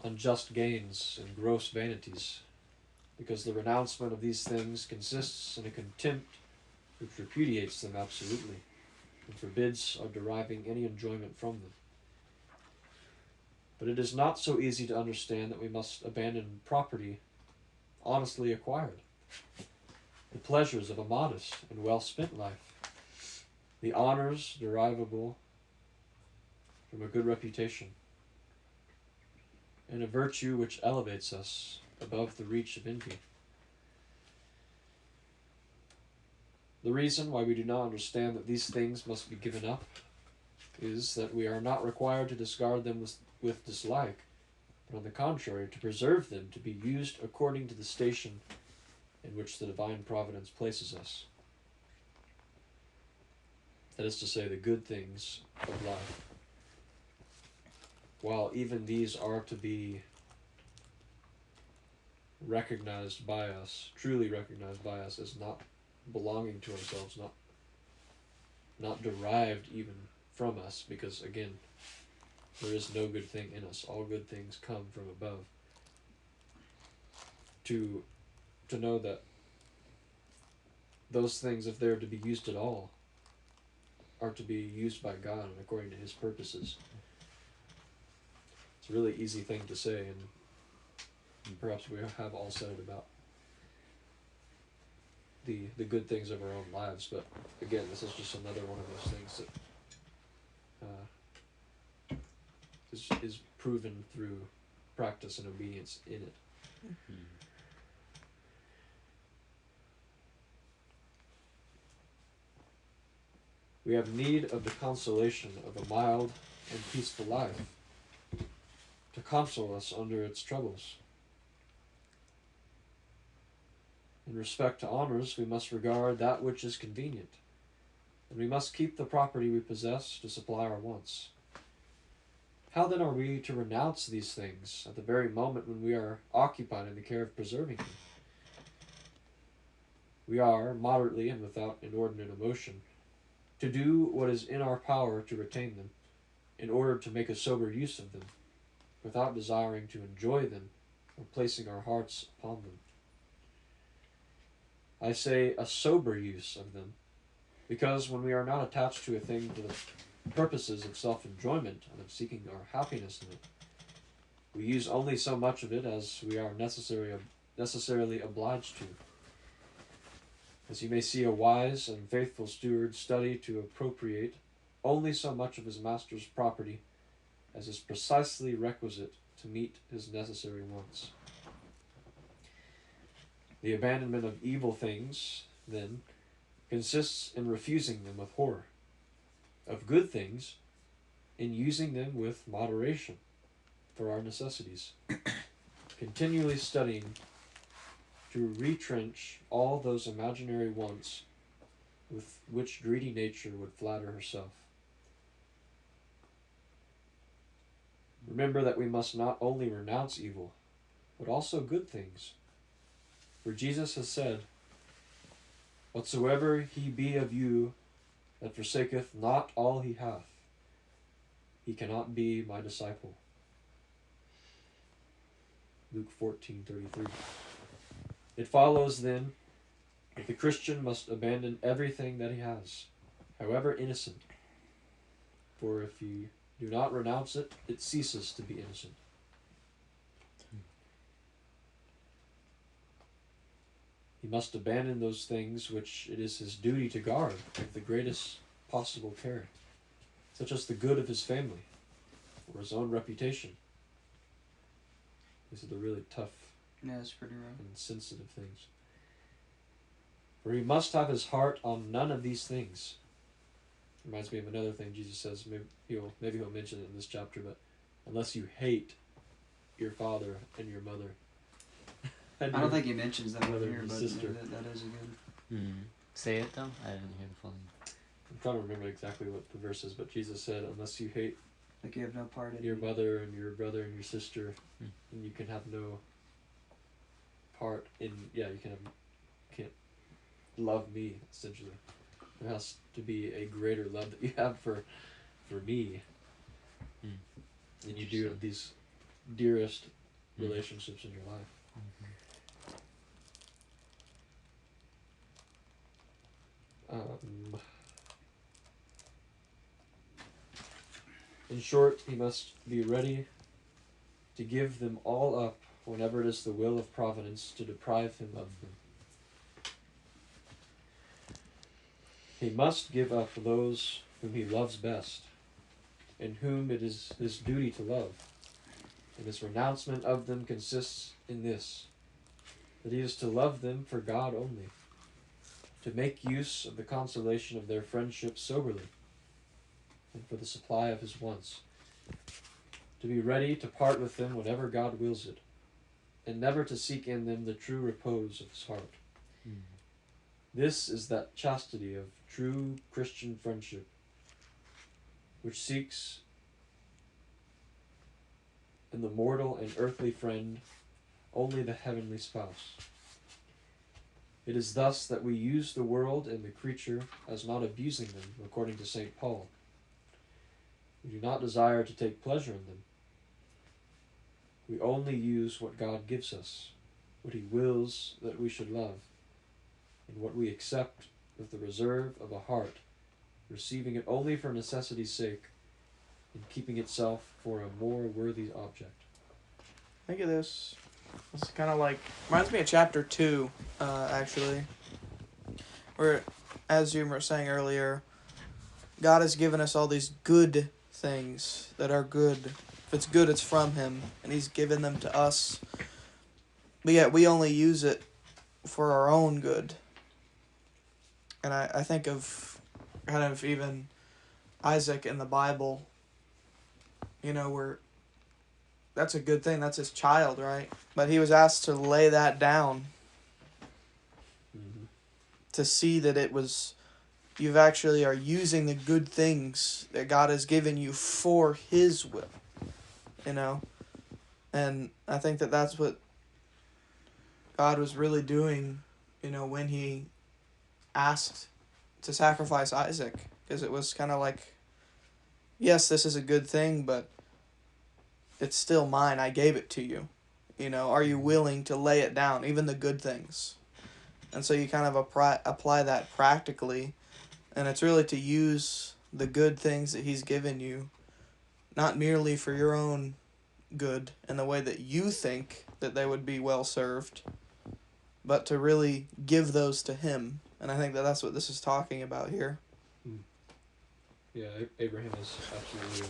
unjust gains, and gross vanities, because the renouncement of these things consists in a contempt which repudiates them absolutely and forbids our deriving any enjoyment from them. But it is not so easy to understand that we must abandon property honestly acquired, the pleasures of a modest and well-spent life, the honors derivable from a good reputation, and a virtue which elevates us above the reach of envy. The reason why we do not understand that these things must be given up is that we are not required to discard them with dislike, but on the contrary, to preserve them to be used according to the station in which the divine providence places us. That is to say, the good things of life. While even these are to be recognized by us, truly recognized by us as not belonging to ourselves, not derived even from us, because again, there is no good thing in us. All good things come from above. To know that those things, if they're to be used at all, are to be used by God and according to His purposes. It's a really easy thing to say, and perhaps we have all said it about the good things of our own lives, but again, this is just another one of those things that is proven through practice and obedience in it. Mm-hmm. We have need of the consolation of a mild and peaceful life to console us under its troubles. In respect to honors, we must regard that which is convenient, and we must keep the property we possess to supply our wants. How then are we to renounce these things at the very moment when we are occupied in the care of preserving them? We are, moderately and without inordinate emotion, to do what is in our power to retain them, in order to make a sober use of them, without desiring to enjoy them or placing our hearts upon them. I say a sober use of them, because when we are not attached to a thing for the purposes of self-enjoyment and of seeking our happiness in it, we use only so much of it as we are necessarily obliged to. As you may see, a wise and faithful steward study to appropriate only so much of his master's property as is precisely requisite to meet his necessary wants. The abandonment of evil things, then, consists in refusing them with horror. Of good things, in using them with moderation for our necessities. Continually studying to retrench all those imaginary wants with which greedy nature would flatter herself. Remember that we must not only renounce evil, but also good things. For Jesus has said, "Whatsoever he be of you that forsaketh not all he hath, he cannot be my disciple." Luke 14:33. It follows then that the Christian must abandon everything that he has, however innocent. For if you do not renounce it, it ceases to be innocent. He must abandon those things which it is his duty to guard with the greatest possible care, such as the good of his family or his own reputation. These are the really tough that's pretty rough and sensitive things. For he must have his heart on none of these things. Reminds me of another thing Jesus says. Maybe he'll mention it in this chapter, but unless you hate your father and your mother. I don't think he mentions that over here, but sister. That is a good. Mm-hmm. Say it though. I didn't hear the full thing. I'm trying to remember exactly what the verse is, but Jesus said, "Unless you hate Like you have no part in your me." mother and your brother and your sister, then you can have no part in. You can't love me. Essentially, there has to be a greater love that you have for me, than you do of these dearest relationships in your life. In short, he must be ready to give them all up whenever it is the will of Providence to deprive him of them. He must give up those whom he loves best, and whom it is his duty to love, and his renouncement of them consists in this, that he is to love them for God only, to make use of the consolation of their friendship soberly, and for the supply of his wants, to be ready to part with them whenever God wills it, and never to seek in them the true repose of his heart. This is that chastity of true Christian friendship, which seeks in the mortal and earthly friend only the heavenly spouse. It is thus that we use the world and the creature as not abusing them, according to St. Paul. We do not desire to take pleasure in them. We only use what God gives us, what he wills that we should love, and what we accept with the reserve of a heart, receiving it only for necessity's sake, and keeping itself for a more worthy object. Think of this. It's kind of like, reminds me of chapter 2, actually, where, as you were saying earlier, God has given us all these good things that are good. If it's good, it's from him, and he's given them to us. But yet we only use it for our own good. And I think of kind of even Isaac in the Bible, you know, where that's a good thing. That's his child, right? But he was asked to lay that down to see that it was, you actually are using the good things that God has given you for his will, you know? And I think that that's what God was really doing, you know, when he asked to sacrifice Isaac, because it was kind of like, yes, this is a good thing, but it's still mine. I gave it to you. You know, are you willing to lay it down, even the good things? And so you kind of apply that practically, and it's really to use the good things that he's given you, not merely for your own good and the way that you think that they would be well served, but to really give those to him. And I think that that's what this is talking about here. Yeah, Abraham is absolutely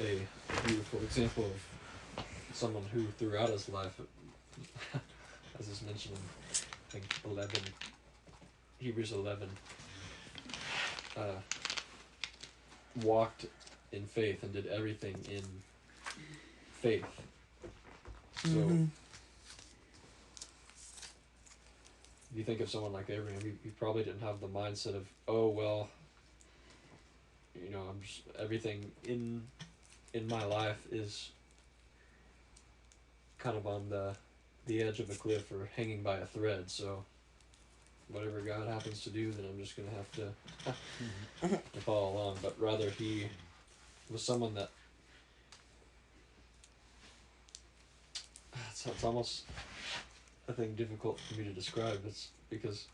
a beautiful example of someone who throughout his life, as is mentioned in, I think, Hebrews 11, walked in faith and did everything in faith. So, if you think of someone like Abraham, he probably didn't have the mindset of, oh, well, you know, I'm just, everything in my life is kind of on the edge of a cliff or hanging by a thread, so whatever God happens to do, then I'm just going to have to follow along. But rather, he was someone that, it's almost a thing difficult for me to describe. It's because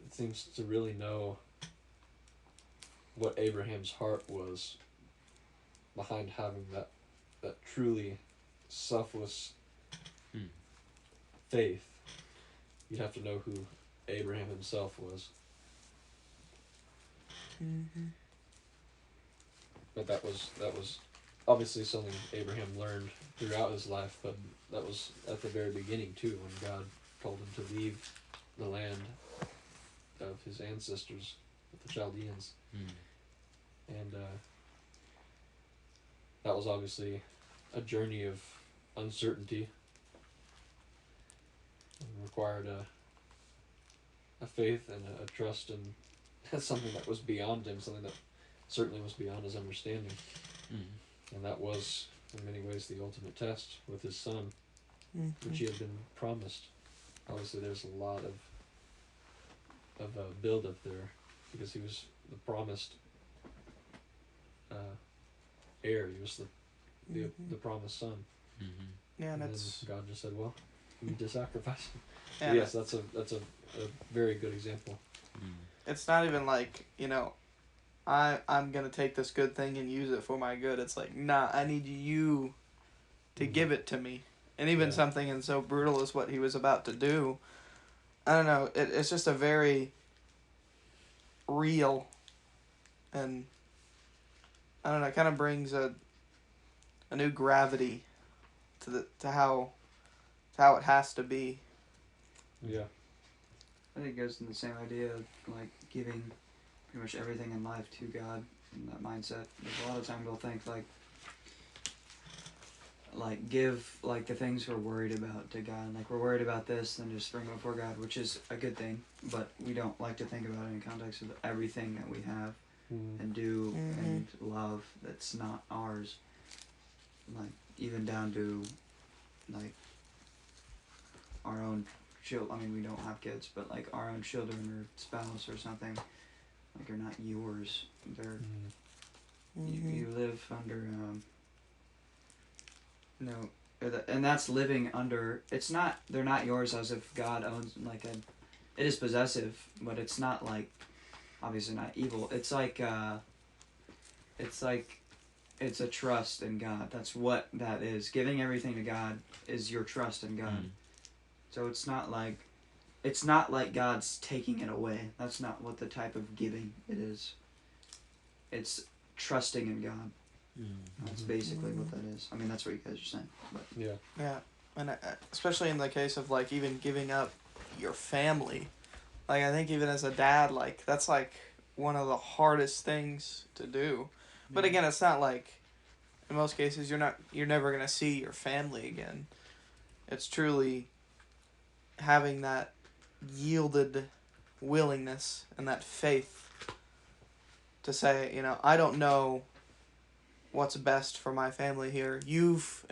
it seems to really know what Abraham's heart was behind having that truly selfless faith. You'd have to know who Abraham himself was. But that was obviously something Abraham learned throughout his life, but that was at the very beginning too, when God told him to leave the land of his ancestors, the Chaldeans. And that was obviously a journey of uncertainty, and required a faith and a trust in something that was beyond him, something that certainly was beyond his understanding. And that was, in many ways, the ultimate test with his son, which he had been promised. Obviously, there's a lot of build-up there, because he was the promised heir. He was the promised son. Yeah, and then it's God just said, "Well, you need to sacrifice him." yeah, Yes, that's a very good example. it's not even like, you know, I'm gonna take this good thing and use it for my good. It's like, nah, I need you to give it to me. And even something and so brutal as what he was about to do, I don't know, it's just a very real, and I don't know, it kind of brings a new gravity to how it has to be. Yeah. I think it goes in the same idea of like giving pretty much everything in life to God in that mindset. There's a lot of time we'll think like give like the things we're worried about to God. Like we're worried about this, then just bring it before God, which is a good thing. But we don't like to think about it in context of everything that we have and do and love that's not ours. Like even down to like our own children. I mean, we don't have kids, but like our own children or spouse or something. Like are not yours. They're you live under and that's living under. It's not. They're not yours as if God owns like a. It is possessive, but it's not like, obviously not evil. It's like it's a trust in God. That's what that is. Giving everything to God is your trust in God. So it's not like God's taking it away. That's not what the type of giving it is. It's trusting in God. That's basically what that is. I mean, that's what you guys are saying. But. Yeah, and especially in the case of like even giving up your family, like I think even as a dad, like that's like one of the hardest things to do. But again, it's not like in most cases you're never gonna see your family again. It's truly having that yielded willingness and that faith to say, I don't know what's best for my family here. You've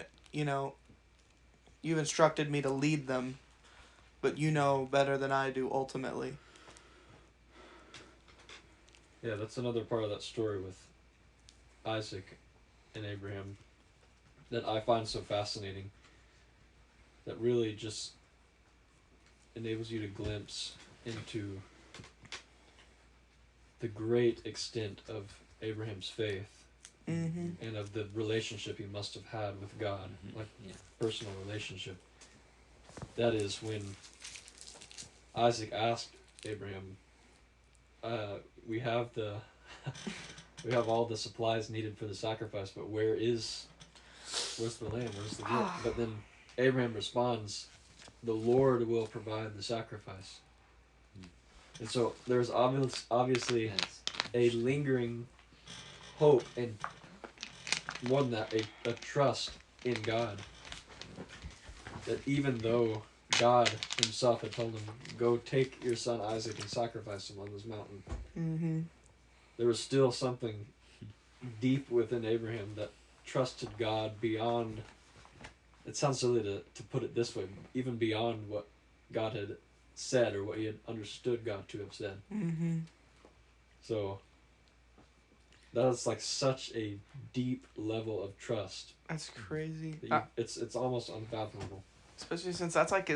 instructed me to lead them, but you know better than I do ultimately. Yeah, that's another part of that story with Isaac and Abraham that I find so fascinating, that really just enables you to glimpse into the great extent of Abraham's faith and of the relationship he must have had with God, personal relationship. That is when Isaac asked Abraham, we have we have all the supplies needed for the sacrifice, but where's the lamb? Where's the gift? But then Abraham responds, the Lord will provide the sacrifice. And so there's obviously a lingering hope and more than that, a trust in God. That even though God himself had told him, go take your son Isaac and sacrifice him on this mountain, there was still something deep within Abraham that trusted God beyond, it sounds silly to put it this way, even beyond what God had said or what he had understood God to have said. So that's like such a deep level of trust. That's crazy. It's almost unfathomable. Especially since that's like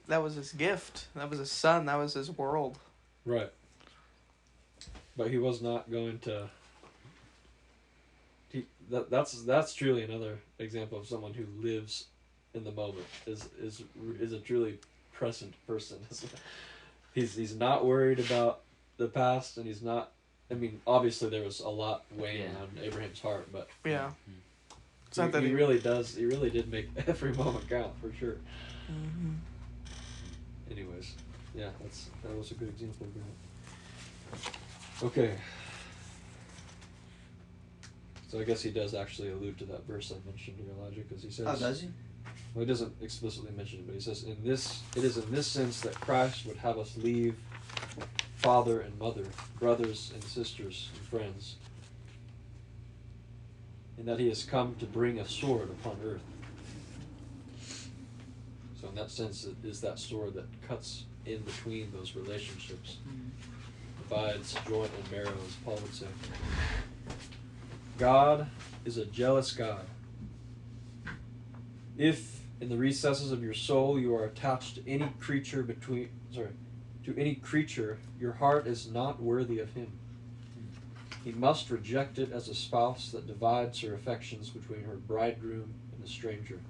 that was his gift. That was his son. That was his world. Right. But he was not going to. That's truly another example of someone who lives in the moment. Is a truly present person. He's not worried about the past, and he's not. I mean, obviously there was a lot weighing on Abraham's heart, but it's not that he really does. He really did make every moment count for sure. Anyways, that was a good example of that. Okay. So I guess he does actually allude to that verse I mentioned here, Elijah, because he says. Oh, does he? Well, he doesn't explicitly mention it, but he says, it is in this sense that Christ would have us leave father and mother, brothers and sisters and friends, and that he has come to bring a sword upon earth. So in that sense, it is that sword that cuts in between those relationships, divides joint and marrow, as Paul would say. God is a jealous God. If in the recesses of your soul you are attached to any creature your heart is not worthy of him. he must reject it as a spouse that divides her affections between her bridegroom and the stranger.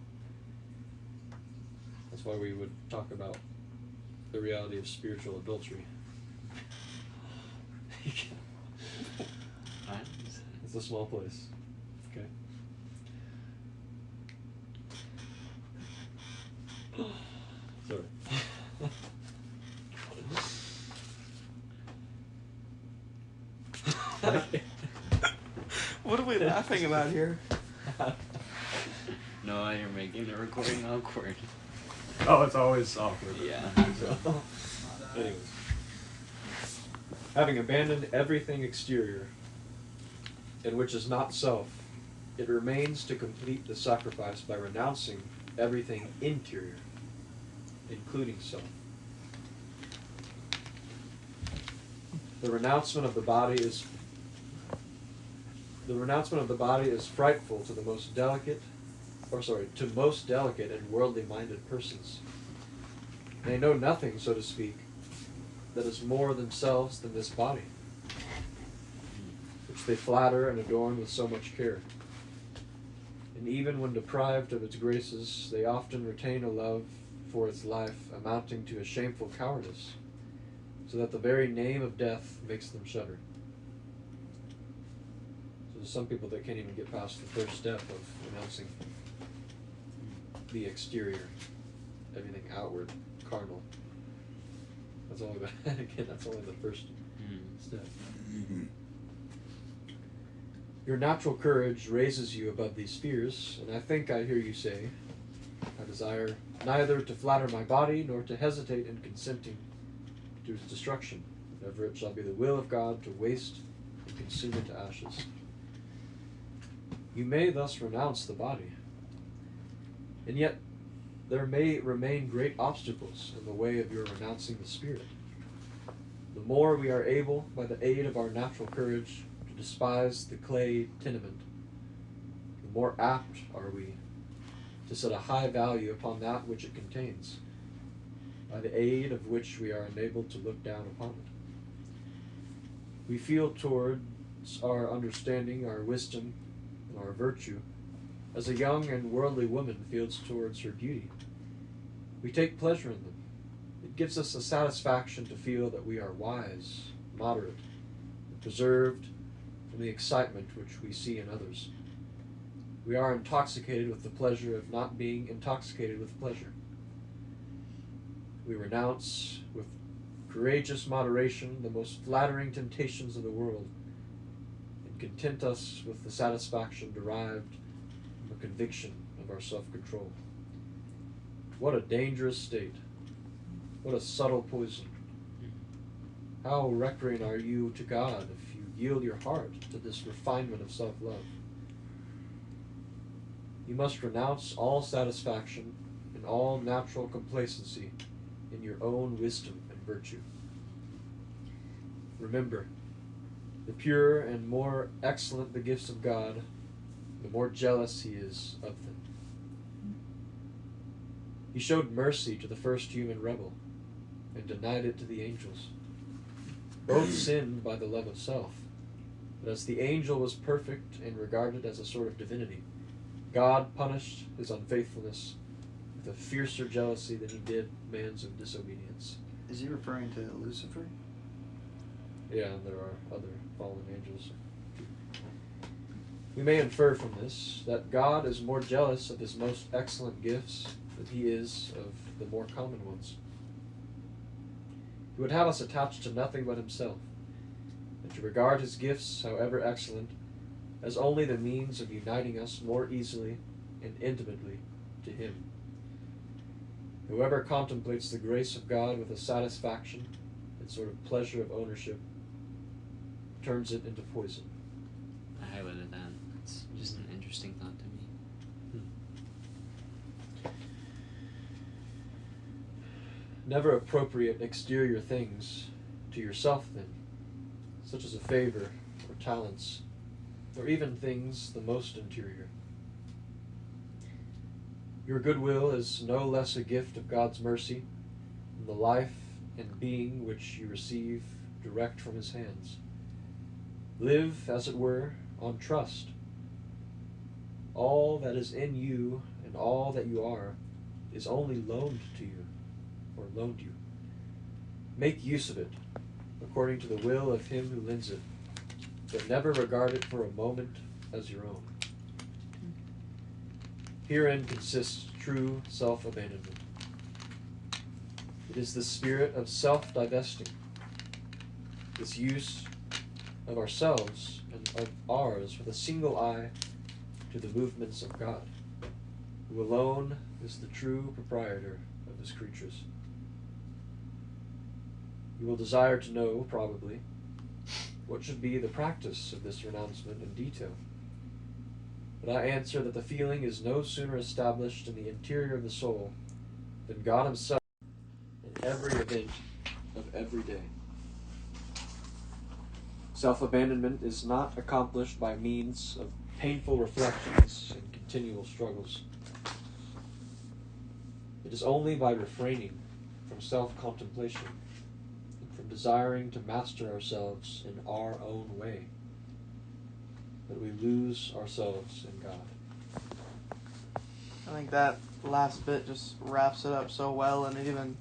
That's why we would talk about the reality of spiritual adultery. It's a small place. Okay. Sorry. What are we laughing about here? No, you're making the recording awkward. Oh, it's always awkward. Yeah. So, anyways. Having abandoned everything exterior, and which is not self, it remains to complete the sacrifice by renouncing everything interior, including self. The renouncement of the body is frightful to most delicate and worldly-minded persons. They know nothing, so to speak, that is more themselves than this body, which they flatter and adorn with so much care. And even when deprived of its graces, they often retain a love for its life amounting to a shameful cowardice, so that the very name of death makes them shudder. So there's some people that can't even get past the first step of renouncing the exterior, everything outward, carnal. That's only that's only the first step. Your natural courage raises you above these fears, and I think I hear you say, I desire neither to flatter my body nor to hesitate in consenting to its destruction, whenever it shall be the will of God to waste and consume it to ashes. You may thus renounce the body, and yet there may remain great obstacles in the way of your renouncing the spirit. The more we are able, by the aid of our natural courage, to despise the clay tenement, the more apt are we to set a high value upon that which it contains, by the aid of which we are enabled to look down upon it. We feel towards our understanding, our wisdom, and our virtue, as a young and worldly woman feels towards her beauty. We take pleasure in them. It gives us a satisfaction to feel that we are wise, moderate, and preserved from the excitement which we see in others. We are intoxicated with the pleasure of not being intoxicated with pleasure. We renounce with courageous moderation the most flattering temptations of the world, and content us with the satisfaction derived from a conviction of our self-control. What a dangerous state! What a subtle poison! How recreant are you to God if you yield your heart to this refinement of self-love? You must renounce all satisfaction and all natural complacency in your own wisdom and virtue. Remember, the purer and more excellent the gifts of God, the more jealous he is of them. He showed mercy to the first human rebel, and denied it to the angels. Both sinned by the love of self, but as the angel was perfect and regarded as a sort of divinity, God punished his unfaithfulness with a fiercer jealousy than he did man's of disobedience. Is he referring to Lucifer? Yeah, and there are other fallen angels. We may infer from this that God is more jealous of his most excellent gifts than he is of the more common ones. He would have us attached to nothing but himself, and to regard his gifts, however excellent, as only the means of uniting us more easily and intimately to him. Whoever contemplates the grace of God with a satisfaction and sort of pleasure of ownership turns it into poison. I highlighted that. It's just an interesting thought to me. Never appropriate exterior things to yourself then, such as a favor or talents, or even things the most interior. Your goodwill is no less a gift of God's mercy than the life and being which you receive direct from his hands. Live, as it were, on trust. All that is in you and all that you are is only loaned to you, or loaned you. Make use of it, according to the will of him who lends it, but never regard it for a moment as your own. Herein consists true self-abandonment. It is the spirit of self-divesting, this use of ourselves and of ours with a single eye to the movements of God, who alone is the true proprietor of his creatures. You will desire to know, probably, what should be the practice of this renouncement in detail. But I answer that the feeling is no sooner established in the interior of the soul than God himself in every event of every day. Self-abandonment is not accomplished by means of painful reflections and continual struggles. It is only by refraining from self-contemplation and from desiring to master ourselves in our own way that we lose ourselves in God. I think that last bit just wraps it up so well, and it even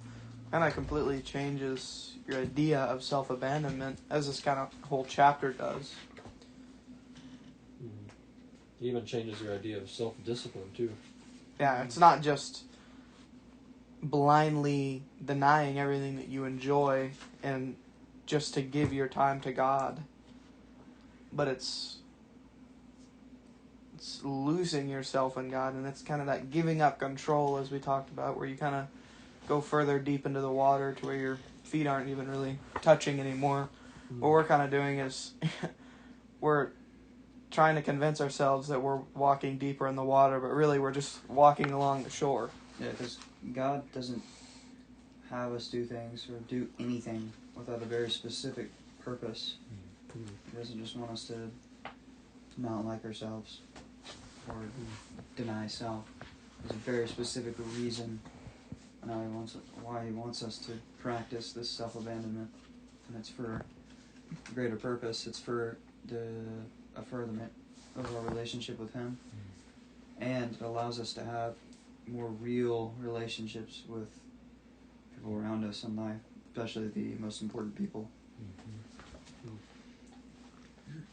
kind of completely changes your idea of self-abandonment, as this kind of whole chapter does. It even changes your idea of self-discipline, too. Yeah, it's not just blindly denying everything that you enjoy and just to give your time to God, but it's losing yourself in God, and it's kind of that giving up control, as we talked about, where you kind of go further deep into the water to where your feet aren't even really touching anymore. What we're kind of doing is we're trying to convince ourselves that we're walking deeper in the water, but really we're just walking along the shore. Yeah, because God doesn't have us do things or do anything without a very specific purpose. He doesn't just want us to not like ourselves or deny self. There's a very specific reason why he wants us to practice this self-abandonment, and it's for a greater purpose. It's for a furtherment of our relationship with him, and it allows us to have more real relationships with people around us in life, especially the most important people.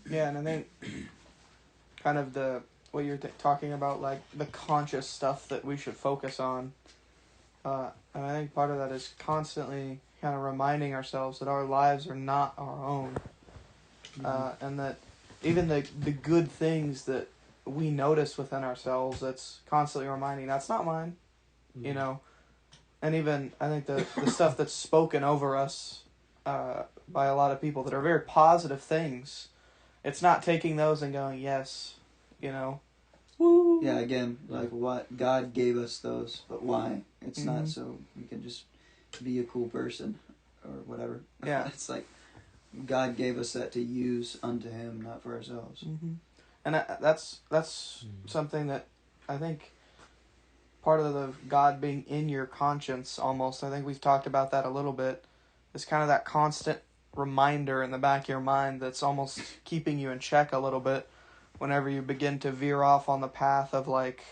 Yeah, and I think kind of what you're talking about, like the conscious stuff that we should focus on. And I think part of that is constantly kind of reminding ourselves that our lives are not our own. And that even the good things that we notice within ourselves, that's constantly reminding, that's not mine, you know. And even, I think the stuff that's spoken over us by a lot of people that are very positive things, it's not taking those and going, yes, you know. Woo. Yeah, again, like what God gave us those, but why? It's not so we can just be a cool person or whatever. Yeah. It's like God gave us that to use unto him, not for ourselves. And that's something that I think part of the God being in your conscience almost, I think we've talked about that a little bit, is kind of that constant reminder in the back of your mind that's almost keeping you in check a little bit whenever you begin to veer off on the path of like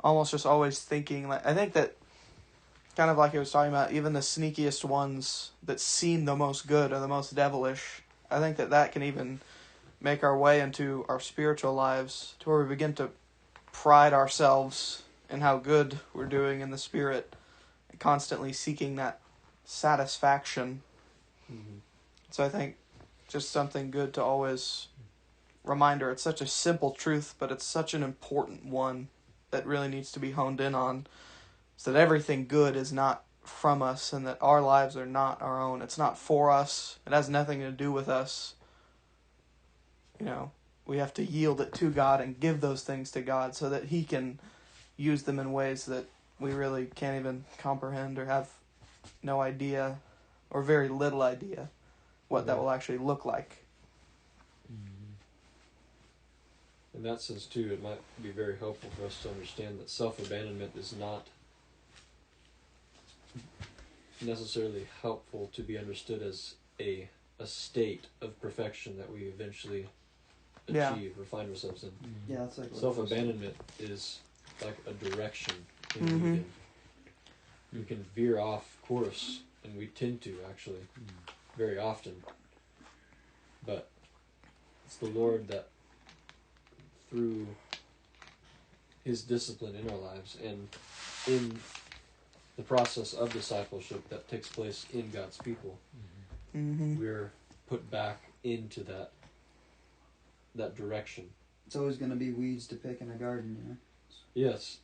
almost just always thinking, like, I think that kind of like I was talking about, even the sneakiest ones that seem the most good or the most devilish, I think that can even make our way into our spiritual lives to where we begin to pride ourselves in how good we're doing in the spirit, and constantly seeking that satisfaction. So I think just something good to always reminder. It's such a simple truth, but it's such an important one that really needs to be honed in on, so that everything good is not from us and that our lives are not our own. It's not for us. It has nothing to do with us. You know, we have to yield it to God and give those things to God so that he can use them in ways that we really can't even comprehend or have no idea or very little idea what that will actually look like. In that sense, too, it might be very helpful for us to understand that self-abandonment is not necessarily helpful to be understood as a a state of perfection that we eventually Yeah. achieve or find ourselves in. Yeah, it's like Self-abandonment is like a direction. Mhm. We can veer off course, and we tend to actually very often. But it's the Lord that, through His discipline in our lives and in the process of discipleship that takes place in God's people, Mhm. we're put back into that direction. It's always going to be weeds to pick in a garden, you know? Yes.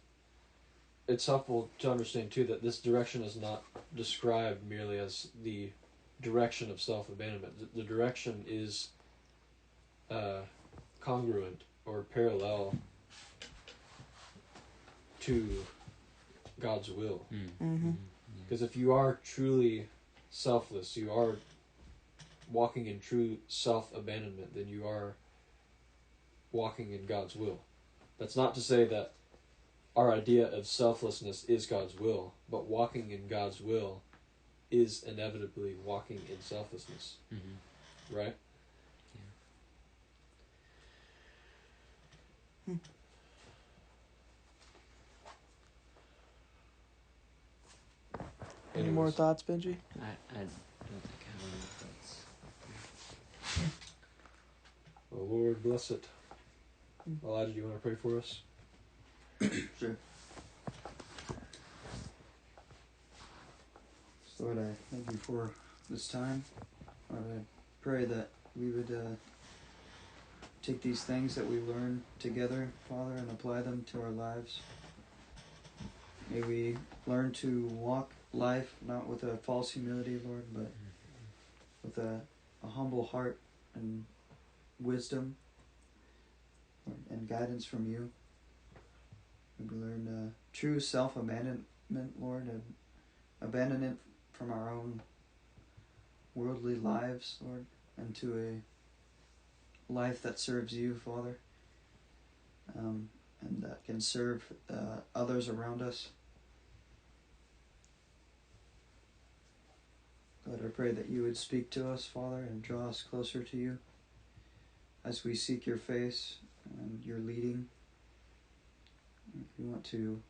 It's helpful to understand too that this direction is not described merely as the direction of self-abandonment. The direction is congruent or parallel to God's will. Mhm. Because if you are truly selfless, you are walking in true self-abandonment, then you are walking in God's will. That's not to say that our idea of selflessness is God's will, but walking in God's will is inevitably walking in selflessness. Right? Any more thoughts, Benji? I don't think I have any thoughts. Well, Lord, bless it. Elijah, do you want to pray for us? Sure. So Lord, I thank you for this time. Lord, I pray that we would take these things that we learn together, Father, and apply them to our lives. May we learn to walk life not with a false humility, Lord, but with a humble heart and wisdom and guidance from you. May we learn true self-abandonment, Lord, and abandonment from our own worldly lives, Lord, and to a life that serves you, Father, and that can serve others around us. Lord, I pray that you would speak to us, Father, and draw us closer to you as we seek your face and your leading. We want to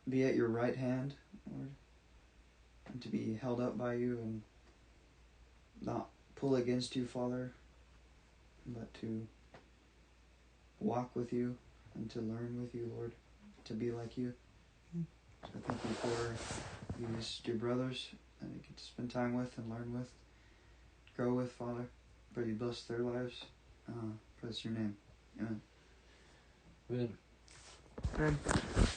be at your right hand, Lord, and to be held up by you and not pull against you, Father, but to walk with you and to learn with you, Lord, to be like you. So I thank you for these dear brothers that I get to spend time with and learn with, grow with, Father. Pray you bless their lives. Praise your name. Amen. Amen. Amen.